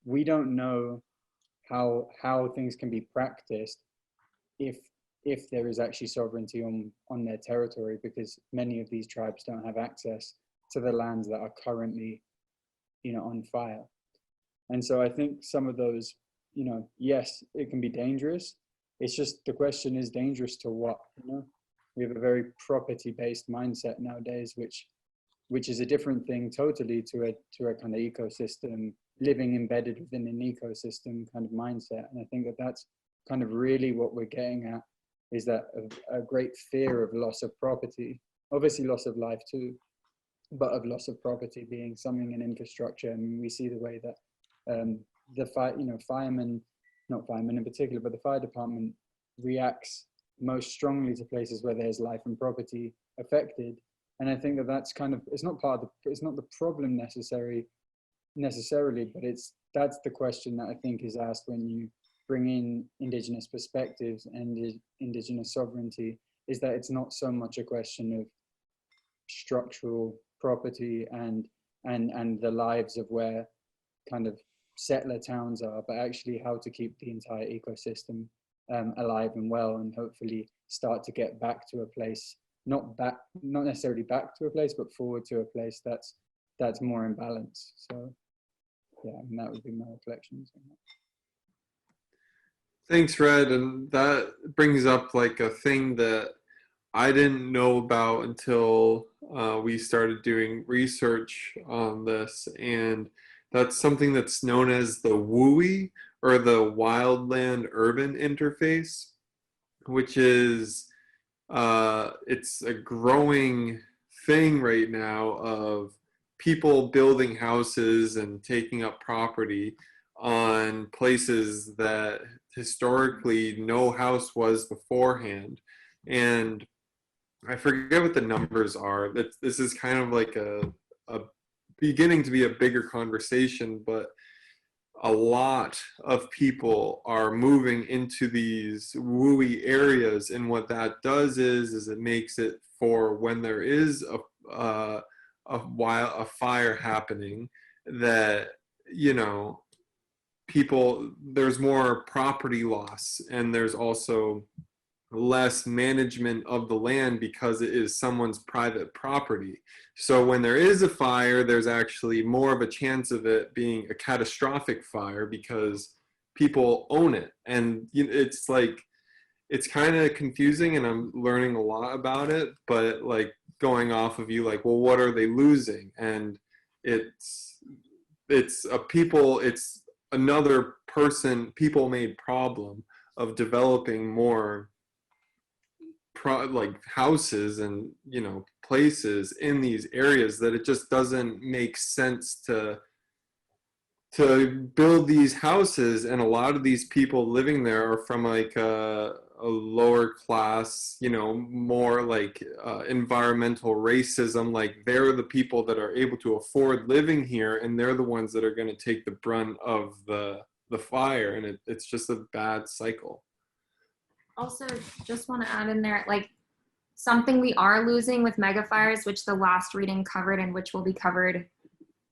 we don't know how things can be practiced if there is actually sovereignty on their territory, because many of these tribes don't have access to the lands that are currently on fire. And so I think some of those, yes, it can be dangerous. It's just the question is dangerous to what? We have a very property-based mindset nowadays, which is a different thing totally to a kind of ecosystem, living embedded within an ecosystem kind of mindset. And I think that that's kind of really what we're getting at, is that a great fear of loss of property, obviously loss of life too, but of loss of property being something in infrastructure. I mean, we see the way that the firemen, not firemen in particular, but the fire department reacts most strongly to places where there's life and property affected. And I think that that's kind of, it's not the problem necessarily, but that's the question that I think is asked when you bring in indigenous perspectives and indigenous sovereignty, is that it's not so much a question of structural property and the lives of where kind of settler towns are, but actually how to keep the entire ecosystem alive and well, and hopefully start to get back to a place, not necessarily back to a place, but forward to a place that's more in balance. So yeah, and that would be my reflections on that. Thanks, Red. And that brings up like a thing that I didn't know about until we started doing research on this. And that's something that's known as the WUI, or the Wildland Urban Interface, which is, it's a growing thing right now of people building houses and taking up property on places that historically no house was beforehand. And I forget what the numbers are. This is kind of like a beginning to be a bigger conversation, but a lot of people are moving into these WUI areas, and what that does is it makes it for when there is a fire happening, that there's more property loss, and there's also less management of the land because it is someone's private property. So when there is a fire, there's actually more of a chance of it being a catastrophic fire because people own it. And it's like, it's kind of confusing, and I'm learning a lot about it, but like going off of you, like, well, what are they losing? And it's another people-made problem of developing more like houses and places in these areas, that it just doesn't make sense to to build these houses, and a lot of these people living there are from like a lower class, you know, more like environmental racism. Like they're the people that are able to afford living here, and they're the ones that are going to take the brunt of the fire, and it's just a bad cycle. Also, just want to add in there, like something we are losing with megafires, which the last reading covered and which will be covered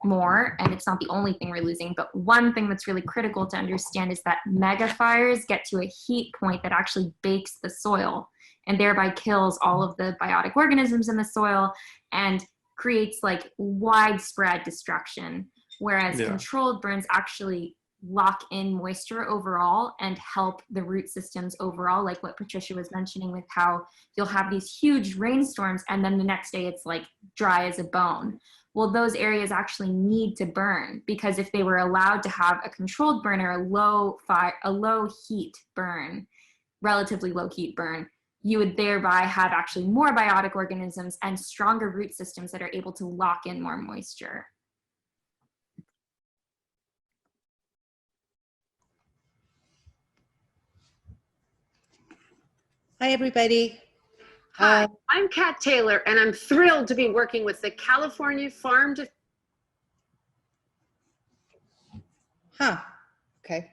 more, and it's not the only thing we're losing, but one thing that's really critical to understand is that megafires get to a heat point that actually bakes the soil and thereby kills all of the biotic organisms in the soil and creates like widespread destruction, whereas controlled burns actually lock in moisture overall and help the root systems overall, like what Patricia was mentioning with how you'll have these huge rainstorms and then the next day it's like dry as a bone. Well, those areas actually need to burn, because if they were allowed to have a controlled burn or a low heat burn, relatively low heat burn, you would thereby have actually more biotic organisms and stronger root systems that are able to lock in more moisture. Hi, everybody. Hi, I'm Kat Taylor, and I'm thrilled to be working with the California Farm to... Okay.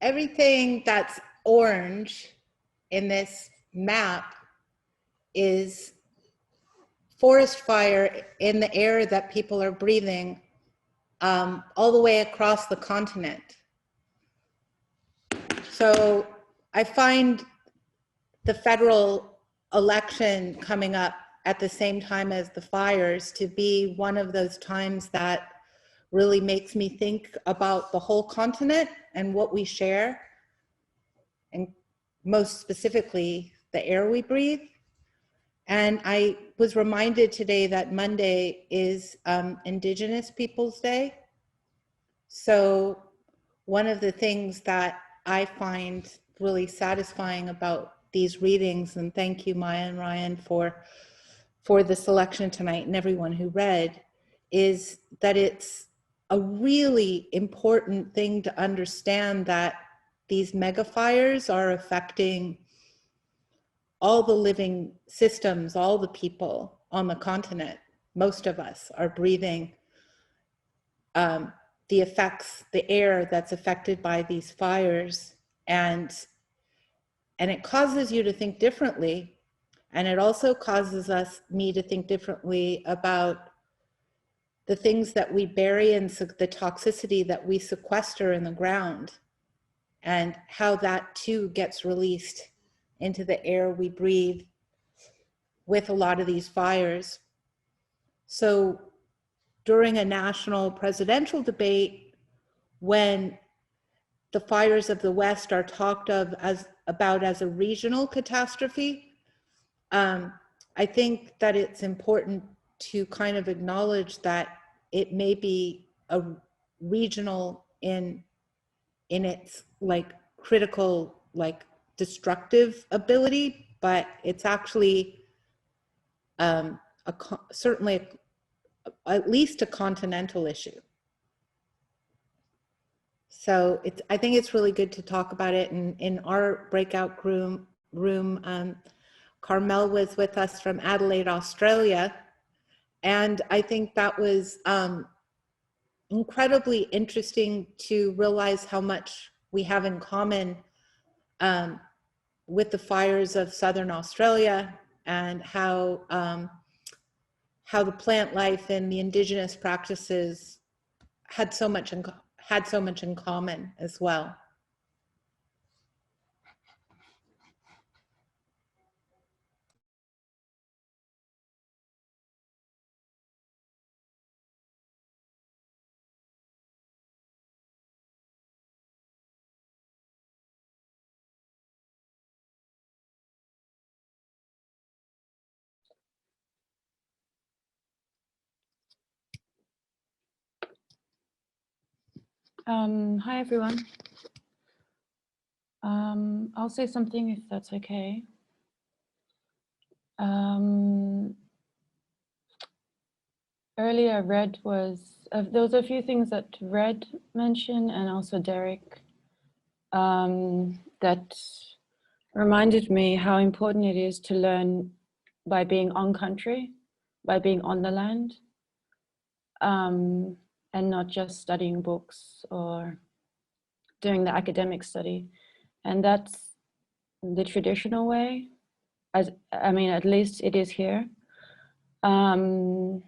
Everything that's orange in this map is forest fire in the air that people are breathing all the way across the continent. So I find the federal election coming up at the same time as the fires to be one of those times that really makes me think about the whole continent and what we share, and most specifically, the air we breathe. And I was reminded today that Monday is Indigenous Peoples Day. So one of the things that I find really satisfying about these readings, and thank you, Maya and Ryan, for the selection tonight and everyone who read, is that it's a really important thing to understand that these megafires are affecting all the living systems, all the people on the continent. Most of us are breathing the effects, the air that's affected by these fires, and it causes you to think differently. And it also causes me to think differently about the things that we bury and the toxicity that we sequester in the ground, and how that too gets released into the air we breathe with a lot of these fires. So during a national presidential debate, when the fires of the West are talked about as a regional catastrophe, I think that it's important to kind of acknowledge that it may be a regional in its like critical, like destructive ability, but it's actually certainly at least a continental issue. So I think it's really good to talk about it. And in our breakout room, Carmel was with us from Adelaide, Australia. And I think that was incredibly interesting to realize how much we have in common with the fires of Southern Australia, and how the plant life and the indigenous practices had so much in common as well. Hi, everyone. I'll say something if that's okay. earlier Red was, there was a few things that Red mentioned and also Derek that reminded me how important it is to learn by being on country, by being on the land, and not just studying books or doing the academic study. And that's the traditional way, as I mean, at least it is here. And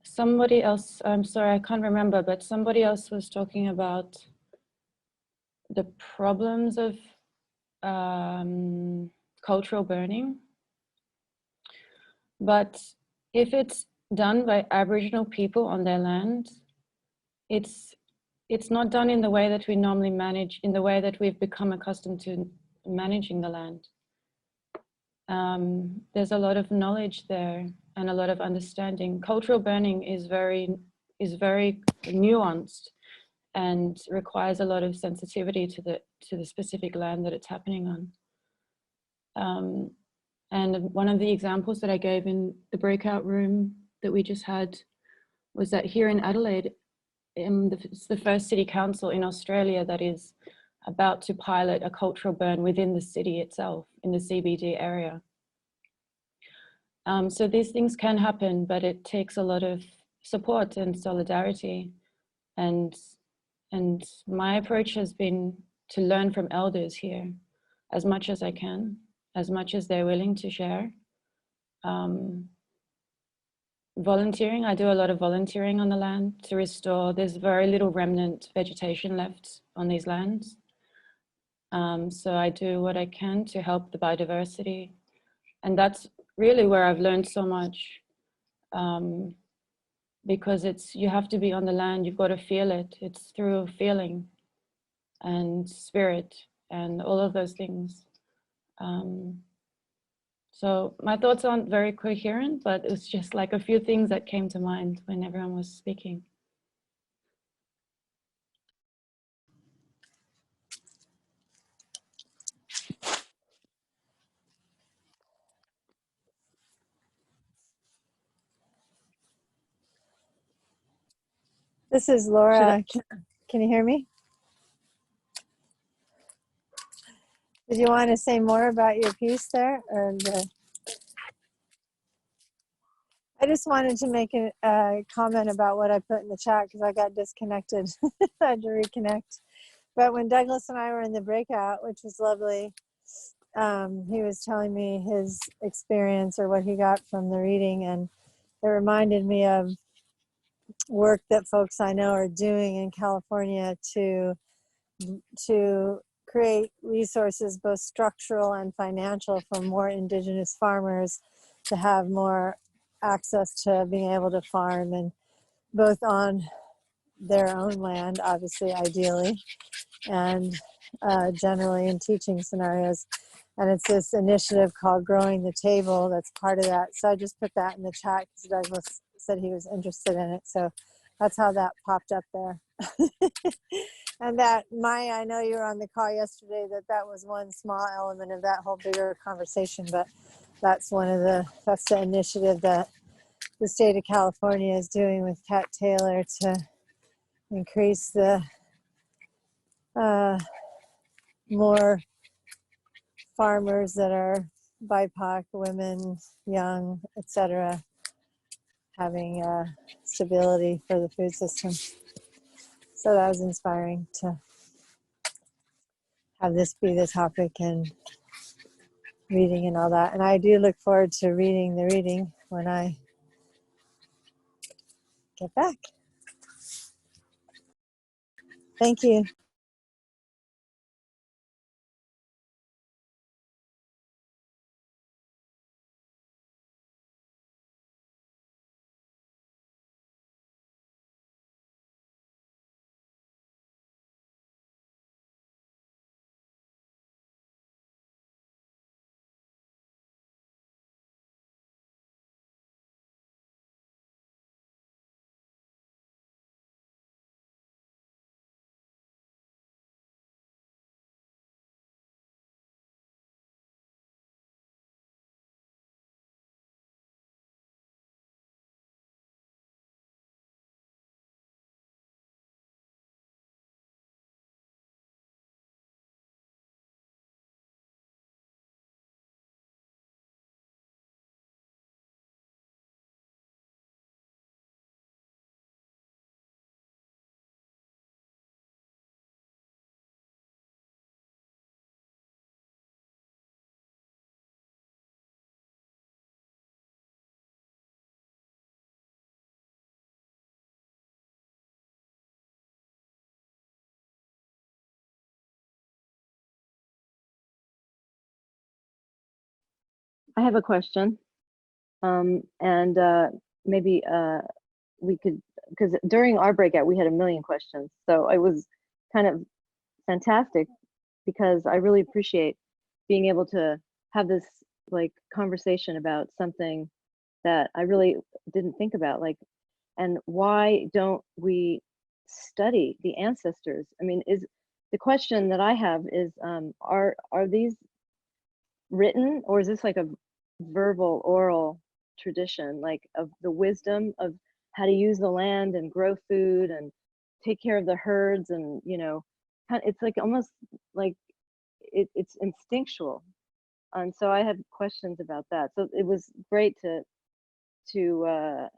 somebody else, I'm sorry, I can't remember, but somebody else was talking about the problems of cultural burning. But if it's done by Aboriginal people on their land, it's not done in the way that we normally manage, in the way that we've become accustomed to managing the land. There's a lot of knowledge there and a lot of understanding. Cultural burning is very nuanced and requires a lot of sensitivity to the specific land that it's happening on. And one of the examples that I gave in the breakout room that we just had was that here in Adelaide, it's the first city council in Australia that is about to pilot a cultural burn within the city itself, in the CBD area. So these things can happen, but it takes a lot of support and solidarity. And my approach has been to learn from elders here as much as I can, as much as they're willing to share. Volunteering, I do a lot of volunteering on the land to restore. There's very little remnant vegetation left on these lands. So I do what I can to help the biodiversity. And that's really where I've learned so much, because you have to be on the land, you've got to feel it. It's through feeling and spirit and all of those things. So my thoughts aren't very coherent, but it's just like a few things that came to mind when everyone was speaking. This is Laura. Can you hear me? Did you want to say more about your piece there? I just wanted to make a comment about what I put in the chat because I got disconnected. I had to reconnect. But when Douglas and I were in the breakout, which was lovely, he was telling me his experience or what he got from the reading, and it reminded me of work that folks I know are doing in California to create resources, both structural and financial, for more indigenous farmers to have more access to being able to farm, and both on their own land, obviously, ideally, and generally in teaching scenarios. And it's this initiative called Growing the Table that's part of that. So I just put that in the chat because Douglas said he was interested in it. So that's how that popped up there. And that, Maya, I know you were on the call yesterday, that was one small element of that whole bigger conversation, but that's that's the initiative that the state of California is doing with Kat Taylor to increase the more farmers that are BIPOC, women, young, etc., having stability for the food system. So that was inspiring to have this be the topic and reading and all that. And I do look forward to reading the reading when I get back. Thank you. I have a question. And maybe we could, because during our breakout, we had a million questions. So it was kind of fantastic because I really appreciate being able to have this like conversation about something that I really didn't think about, like, and why don't we study the ancestors? I mean, is the question that I have is, are these written, or is this like a verbal, oral tradition, like of the wisdom of how to use the land and grow food and take care of the herds, and it's like almost like it's instinctual. And so I had questions about that. So it was great to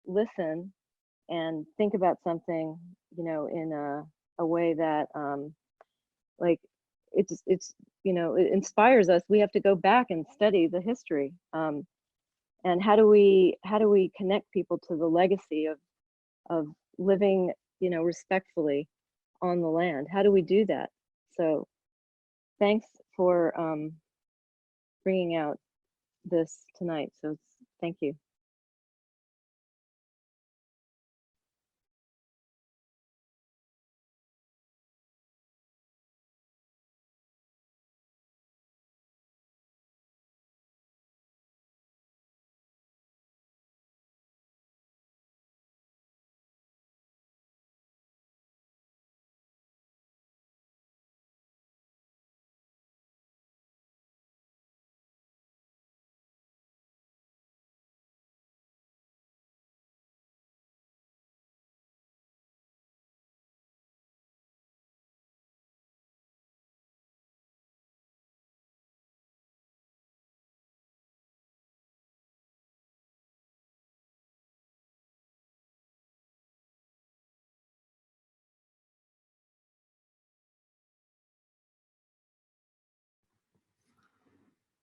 listen and think about something, in a way that like it's it inspires us. We have to go back and study the history. And how do we connect people to the legacy of living, respectfully on the land? How do we do that? So thanks for bringing out this tonight. So thank you.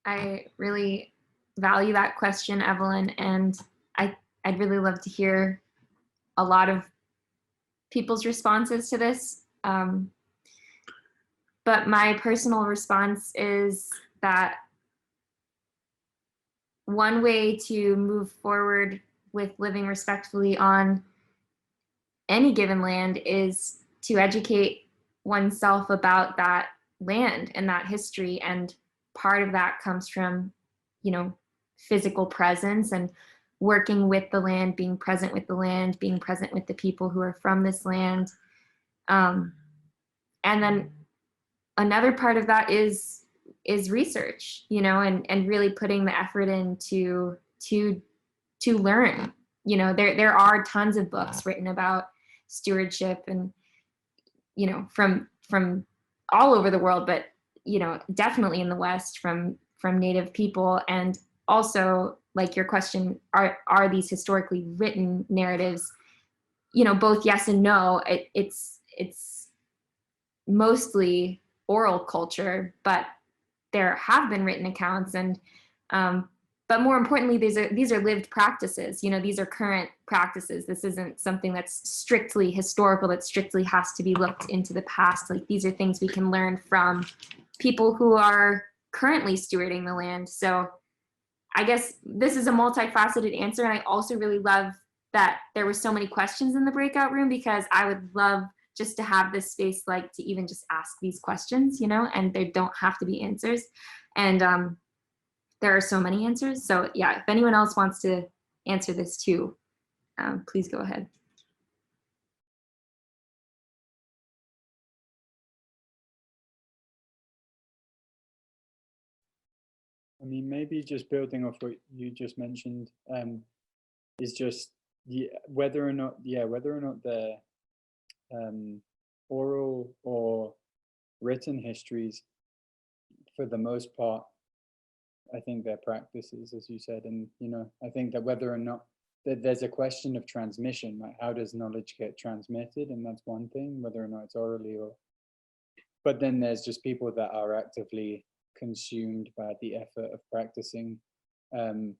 I really value that question, Evelyn, and I'd really love to hear a lot of people's responses to this. But my personal response is that one way to move forward with living respectfully on any given land is to educate oneself about that land and that history. And part of that comes from, physical presence and working with the land, being present with the land, being present with the people who are from this land. And then another part of that is research, and really putting the effort in to learn. There are tons of books written about stewardship, and from all over the world, but definitely in the West, from Native people. And also, like your question, are these historically written narratives? Both yes and no. It's mostly oral culture, but there have been written accounts, and but more importantly, these are lived practices. These are current practices. This isn't something that's strictly historical, that strictly has to be looked into the past. Like, these are things we can learn from people who are currently stewarding the land. So I guess this is a multifaceted answer, and I also really love that there were so many questions in the breakout room, because I would love just to have this space, like, to even just ask these questions, and there don't have to be answers. And there are so many answers. So yeah, if anyone else wants to answer this too, please go ahead. I mean, maybe just building off what you just mentioned, is just whether or not the oral or written histories, for the most part, I think they're practices, as you said. And I think that whether or not that there's a question of transmission, like how does knowledge get transmitted, and that's one thing, whether or not it's orally or. But then there's just people that are actively consumed by the effort of practicing, in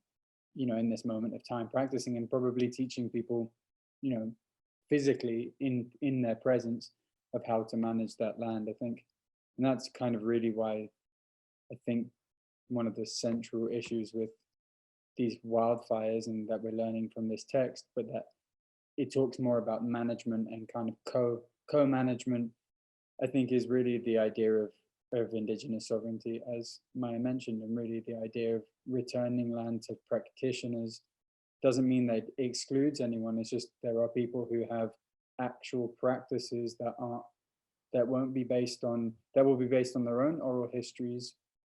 this moment of time, practicing and probably teaching people, physically in their presence, of how to manage that land, I think. And that's kind of really why I think one of the central issues with these wildfires, and that we're learning from this text, but that it talks more about management and kind of co-management, I think, is really the idea of Indigenous sovereignty, as Maya mentioned, and really the idea of returning land to practitioners doesn't mean that it excludes anyone. It's just there are people who have actual practices that will be based on their own oral histories,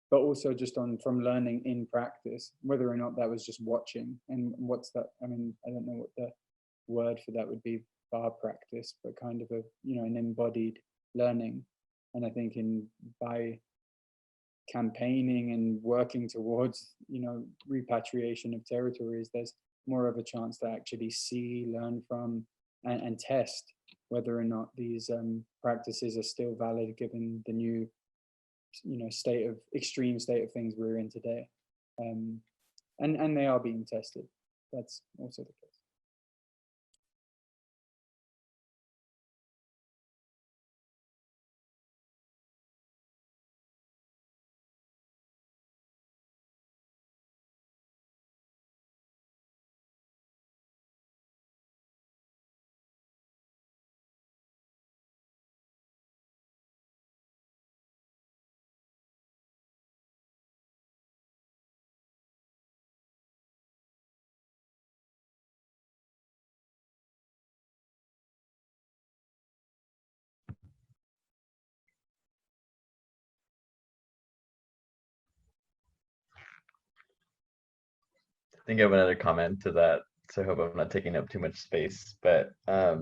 but also just from learning in practice, whether or not that was just watching. And what's that? I mean, I don't know what the word for that would be, bar practice, but kind of an embodied learning. And I think by campaigning and working towards repatriation of territories, there's more of a chance to actually see, learn from, and test whether or not these practices are still valid given the new extreme state of things we're in today. And they are being tested. That's also the case. I think I have another comment to that, so I hope I'm not taking up too much space. But a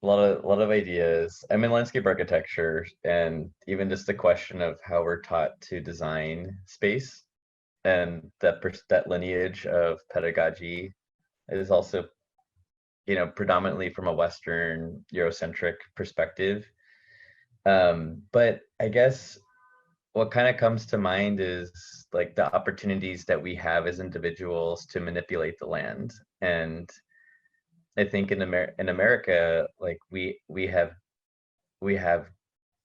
lot of ideas. I'm in landscape architecture, and even just the question of how we're taught to design space, and that lineage of pedagogy is also, predominantly from a Western Eurocentric perspective. But I guess what kind of comes to mind is like the opportunities that we have as individuals to manipulate the land. And I think in America, like we have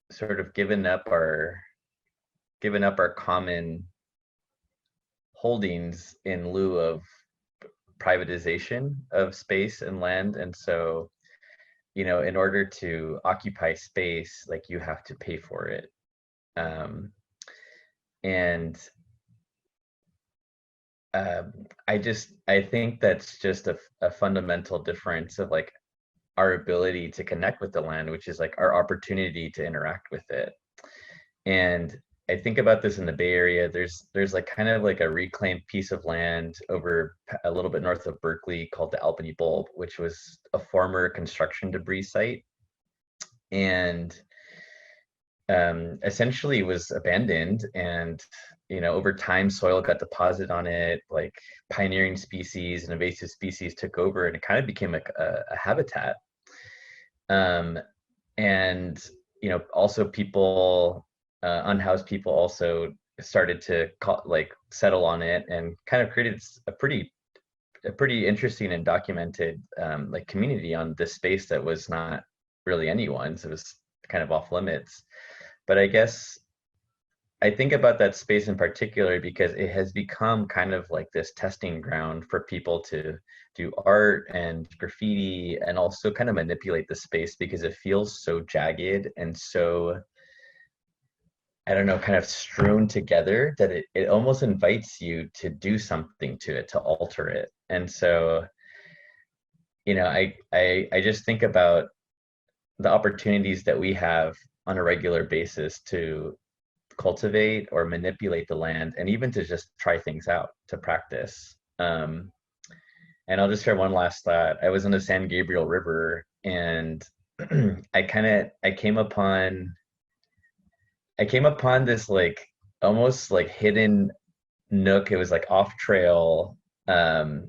sort of given up our common holdings in lieu of privatization of space and land. And so, in order to occupy space, like you have to pay for it. And I think that's just a fundamental difference of like our ability to connect with the land, which is like our opportunity to interact with it. And I think about this in the Bay Area. There's like kind of like a reclaimed piece of land over a little bit north of Berkeley called the Albany Bulb, which was a former construction debris site, and essentially was abandoned. And over time, soil got deposited on it, like pioneering species and invasive species took over, and it kind of became like a habitat. And also people, unhoused people, also started to settle on it, and kind of created a pretty interesting and documented like community on this space that was not really anyone's. It was kind of off limits. But I guess I think about that space in particular because it has become kind of like this testing ground for people to do art and graffiti, and also kind of manipulate the space because it feels so jagged and so, I don't know, kind of strewn together that it almost invites you to do something to it, to alter it. And so, I just think about the opportunities that we have on a regular basis to cultivate or manipulate the land, and even to just try things out, to practice. And I'll just share one last thought. I was in the San Gabriel River, and I came upon this like almost like hidden nook. It was like off trail, and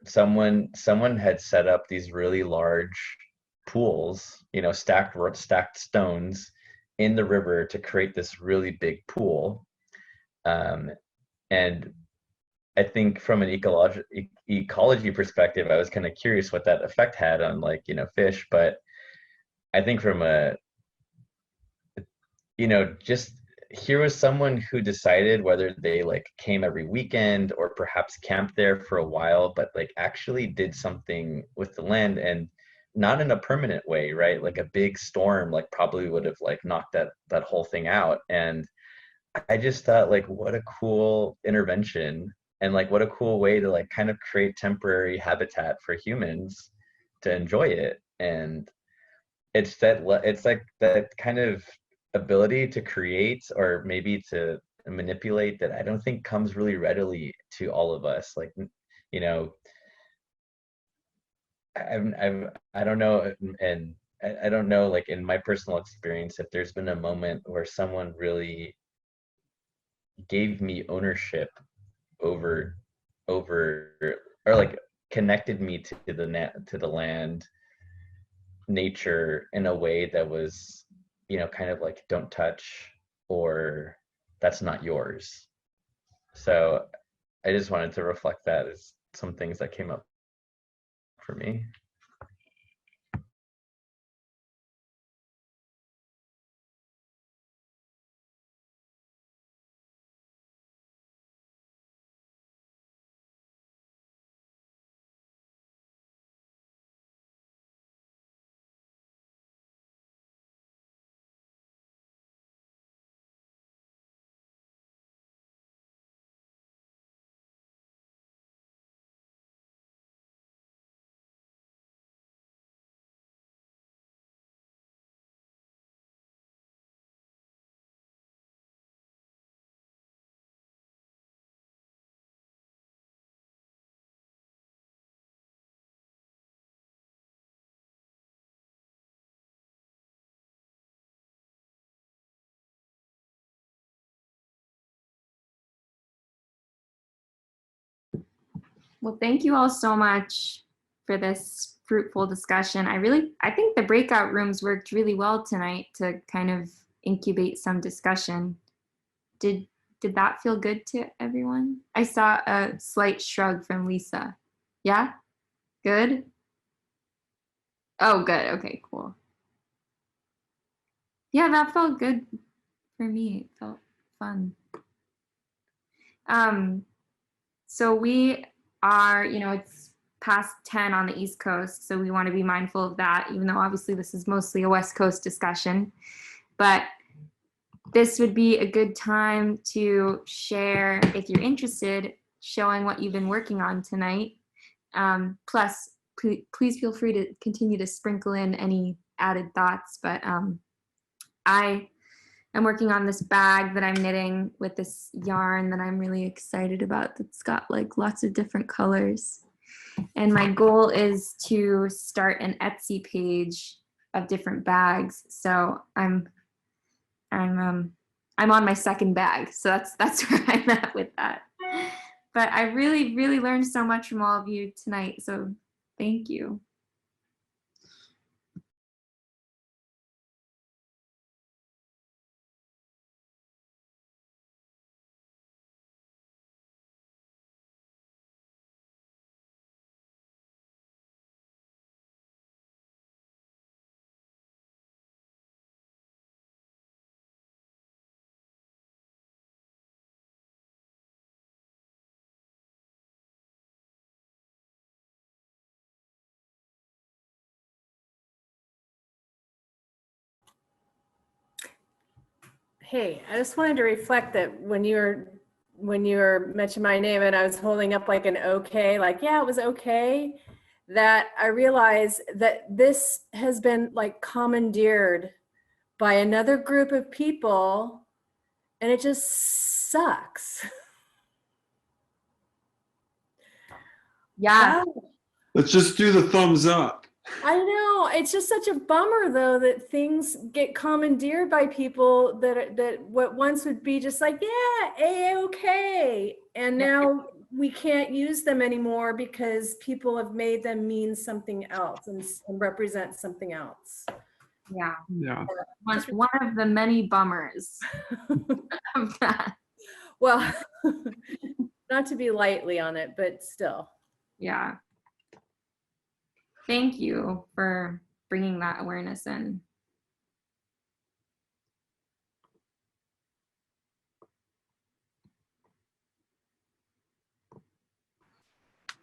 someone had set up these really large pools, stacked stones in the river to create this really big pool. And I think from an ecology perspective, I was kind of curious what that effect had on fish. But I think from just here was someone who decided whether they like came every weekend or perhaps camped there for a while, but like actually did something with the land, and not in a permanent way, right? Like a big storm like probably would have like knocked that whole thing out. And I just thought like what a cool intervention, and like what a cool way to like kind of create temporary habitat for humans to enjoy it. And it's like that kind of ability to create or maybe to manipulate that I don't think comes really readily to all of us. Like, you know, I don't know, and I don't know, like in my personal experience, if there's been a moment where someone really gave me ownership over or like connected me to the land, nature in a way that was, you know, kind of like don't touch, or that's not yours. So I just wanted to reflect that as some things that came up for me. Well, thank you all so much for this fruitful discussion. I think the breakout rooms worked really well tonight to kind of incubate some discussion. Did that feel good to everyone? I saw a slight shrug from Lisa. Yeah? Good? Oh, good. Okay, cool. Yeah, that felt good for me. It felt fun. So we are, it's past 10 on the East Coast, so we want to be mindful of that, even though obviously this is mostly a West Coast discussion. But this would be a good time to share, if you're interested, showing what you've been working on tonight. Plus, please feel free to continue to sprinkle in any added thoughts. But I am working on this bag that I'm knitting with this yarn that I'm really excited about that's got like lots of different colors. And my goal is to start an Etsy page of different bags. So I'm on my second bag. So that's where I'm at with that. But I really, really learned so much from all of you tonight. So thank you. Hey, I just wanted to reflect that when you were mentioning my name and I was holding up like an okay, like, yeah, it was okay, that I realized that this has been like commandeered by another group of people, and it just sucks. Yeah. Wow. Let's just do the thumbs up. I know, it's just such a bummer though that things get commandeered by people that what once would be just like, yeah, A-okay, and now we can't use them anymore because people have made them mean something else and represent something else. Yeah. Yeah. One of the many bummers of that. Well, not to be lightly on it, but still. Yeah. Thank you for bringing that awareness in.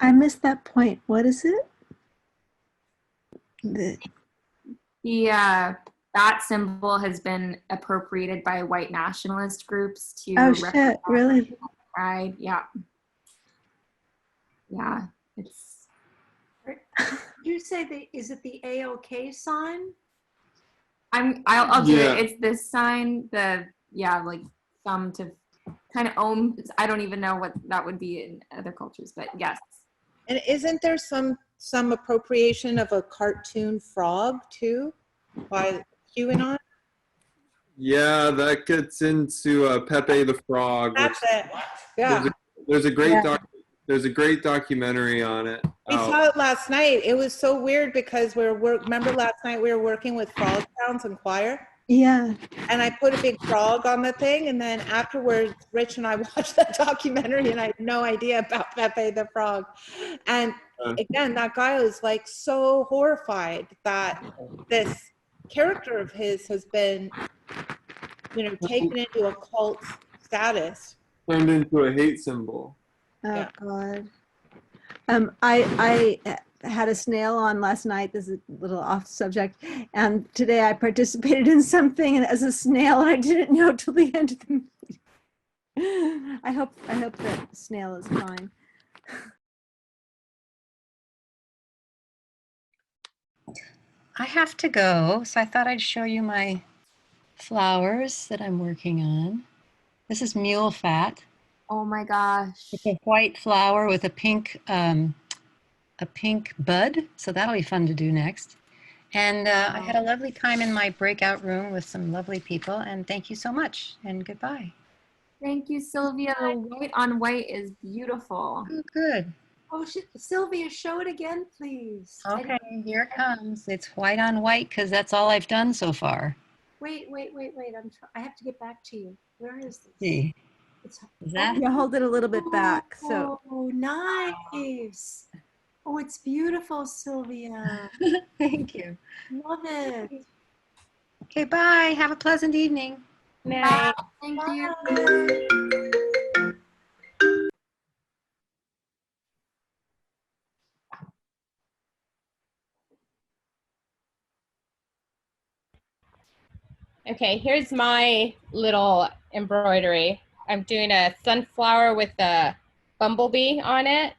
I missed that point. What is it? That symbol has been appropriated by white nationalist groups to Oh represent shit, really? pride. Yeah. Yeah, it's. Did you say is it the AOK sign? I'll do Yeah. it. It's this sign, like thumb to kind of ohm. I don't even know what that would be in other cultures, but yes. And isn't there some appropriation of a cartoon frog too by QAnon? Yeah, that gets into Pepe the Frog. That's it. Yeah. There's a great documentary on it. We saw it last night. It was so weird because remember last night we were working with frog sounds and choir? Yeah. And I put a big frog on the thing, and then afterwards, Rich and I watched that documentary, and I had no idea about Pepe the Frog. And again, that guy was like so horrified that this character of his has been, taken into a cult status. Turned into a hate symbol. Oh God. I had a snail on last night. This is a little off subject. And today I participated in something as a snail, and I didn't know till the end of the meeting. I hope that snail is fine. I have to go, so I thought I'd show you my flowers that I'm working on. This is mule fat. Oh my gosh. It's a white flower with a pink bud, so that'll be fun to do next. And I had a lovely time in my breakout room with some lovely people, and thank you so much, and goodbye. Thank you, Sylvia. The white on white is beautiful. Oh, good. Oh, Sylvia, show it again, please. Okay, here it comes. It's white on white because that's all I've done so far. Wait. I have to get back to you. Where is this? See. Is that? You hold it a little bit back. So. Oh, nice. Oh, it's beautiful, Sylvia. Thank you. Love it. Okay, bye. Have a pleasant evening. Bye. Thank you. Okay, here's my little embroidery. I'm doing a sunflower with a bumblebee on it.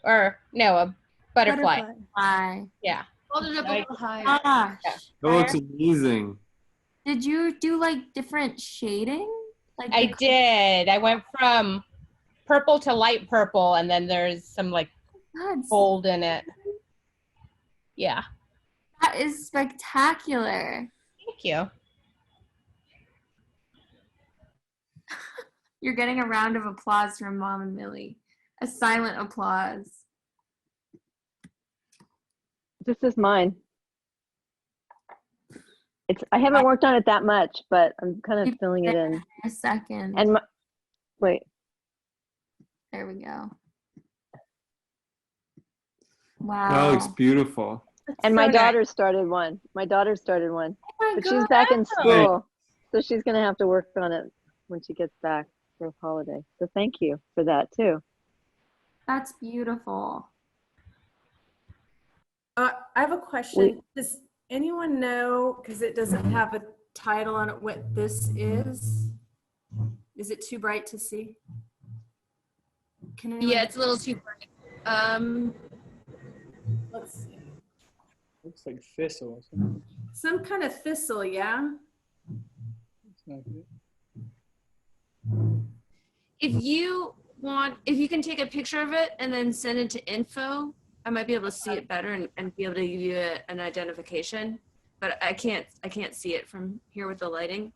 Or, no, a butterfly. Yeah. Hold it up a little higher. That looks amazing. Did you do like different shading? Like I did. I went from purple to light purple, and then there's some like gold in it. Yeah. That is spectacular. Thank you. You're getting a round of applause from Mom and Millie. A silent applause. This is mine. I haven't worked on it that much, but I'm kind of filling it in. A second. And wait. There we go. Wow. That looks beautiful. And so my nice. daughter started one. My daughter started one. Oh my but she's God. back in school. So she's going to have to work on it when she gets back for holiday. So thank you for that too. That's beautiful. I have a question. Does anyone know, because it doesn't have a title on it, what this is? Is it too bright to see? Can anyone? Yeah, it's a little too bright. Let's see. Looks like thistle or something. Some kind of thistle, yeah? It's not good. If you can take a picture of it and then send it to info, I might be able to see it better and be able to give you an identification. But I can't see it from here with the lighting.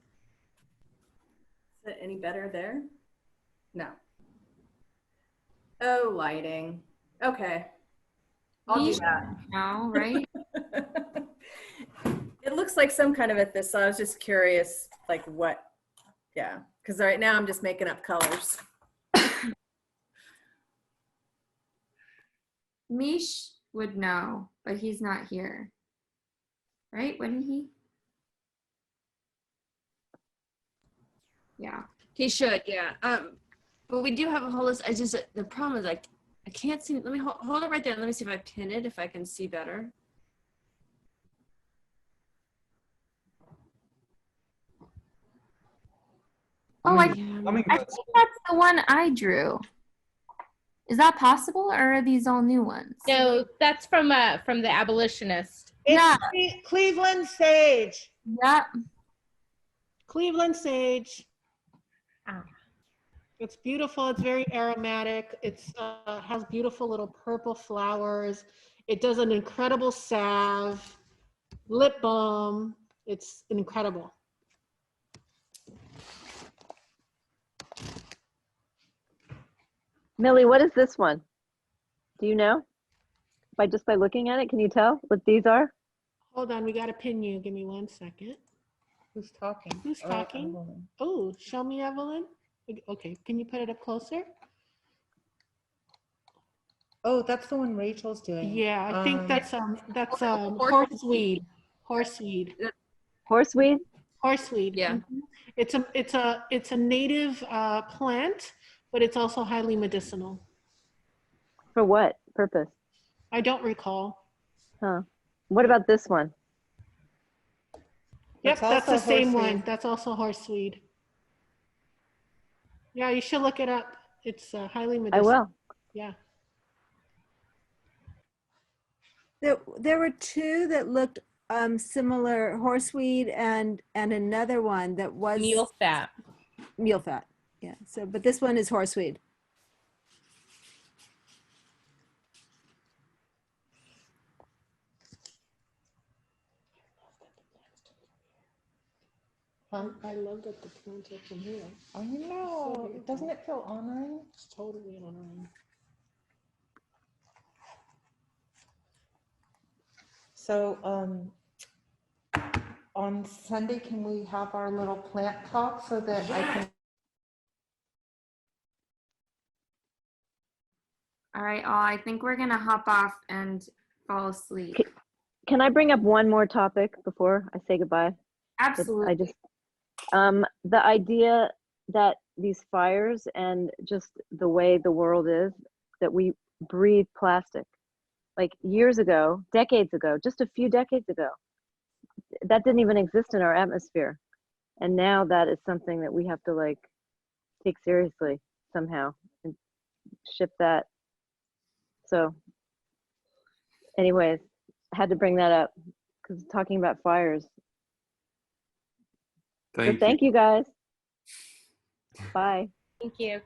Is it any better there? No. Oh, lighting. Okay. I'll do that. Now, right? It looks like some kind of a thistle. I was just curious, like what? Yeah, because right now I'm just making up colors. Mish would know, but he's not here. Right? Wouldn't he? Yeah. He should, yeah. But we do have a whole list. The problem is I can't see. Let me hold it right there. Let me see if I pin it, if I can see better. Oh, I think that's the one I drew. Is that possible, or are these all new ones? No, that's from the abolitionist. Yeah. Cleveland sage. Yep. Cleveland sage. It's beautiful. It's very aromatic. It's has beautiful little purple flowers. It does an incredible salve, lip balm. It's incredible. Millie, what is this one? Do you know? By looking at it, can you tell what these are? Hold on, we got to pin you. Give me 1 second. Who's talking? Who's talking? Oh, show me, Evelyn. Okay, can you put it up closer? Oh, that's the one Rachel's doing. Yeah, I think that's horseweed. Horseweed. Horseweed? Horseweed. Yeah. It's a native plant, but it's also highly medicinal. For what purpose? I don't recall. Huh. What about this one? Yep, that's the also same horseweed. one. That's also horseweed. Yeah, you should look it up. It's highly medicinal. I will. Yeah. There were two that looked similar, horseweed and another one that was Mule fat. Mule fat. Yeah. So, but this one is horseweed. I love that the plants are from here. I know. Doesn't it feel honoring? It's totally honoring. So on Sunday, can we have our little plant talk so that I can? All right, I think we're gonna hop off and fall asleep. Can I bring up one more topic before I say goodbye? Absolutely. The idea that these fires and just the way the world is, that we breathe plastic. Like years ago, decades ago, just a few decades ago, that didn't even exist in our atmosphere. And now that is something that we have to like take seriously somehow and ship that. So anyways, I had to bring that up because talking about fires. Thank you guys. Bye. Thank you.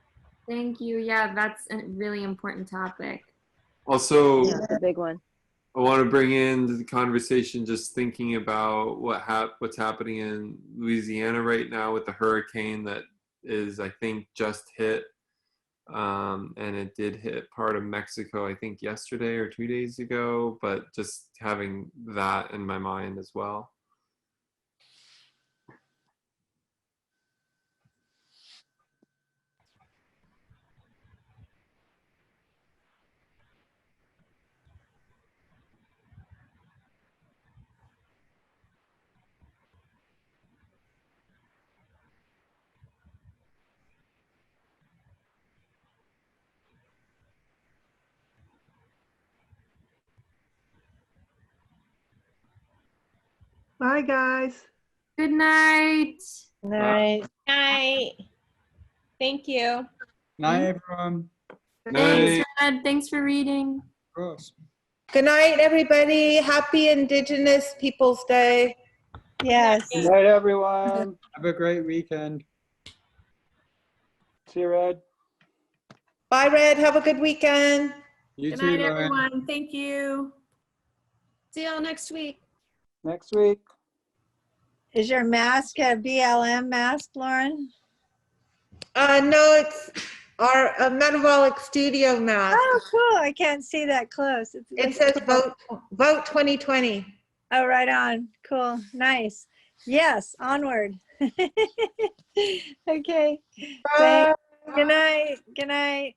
Thank you. Yeah, that's a really important topic. Also, Yeah, it's a big one. I want to bring into the conversation just thinking about what's happening in Louisiana right now with the hurricane that is, I think, just hit. And it did hit part of Mexico, I think, yesterday or 2 days ago, but just having that in my mind as well. Bye, guys. Good night. Night. Night. Thank you. Night, everyone. Thanks, Red. Thanks for reading. Of course. Good night, everybody. Happy Indigenous Peoples Day. Yes. Good night, everyone. Have a great weekend. See you, Red. Bye, Red. Have a good weekend. You Good too, night, Lauren. everyone. Thank you. See y'all next week. Next week. Is your mask a BLM mask, Lauren? No, it's our metabolic studio mask. Oh, cool. I can't see that close. It says vote 2020. Oh, right on. Cool. Nice. Yes, onward. Okay. Bye. Good night. Good night.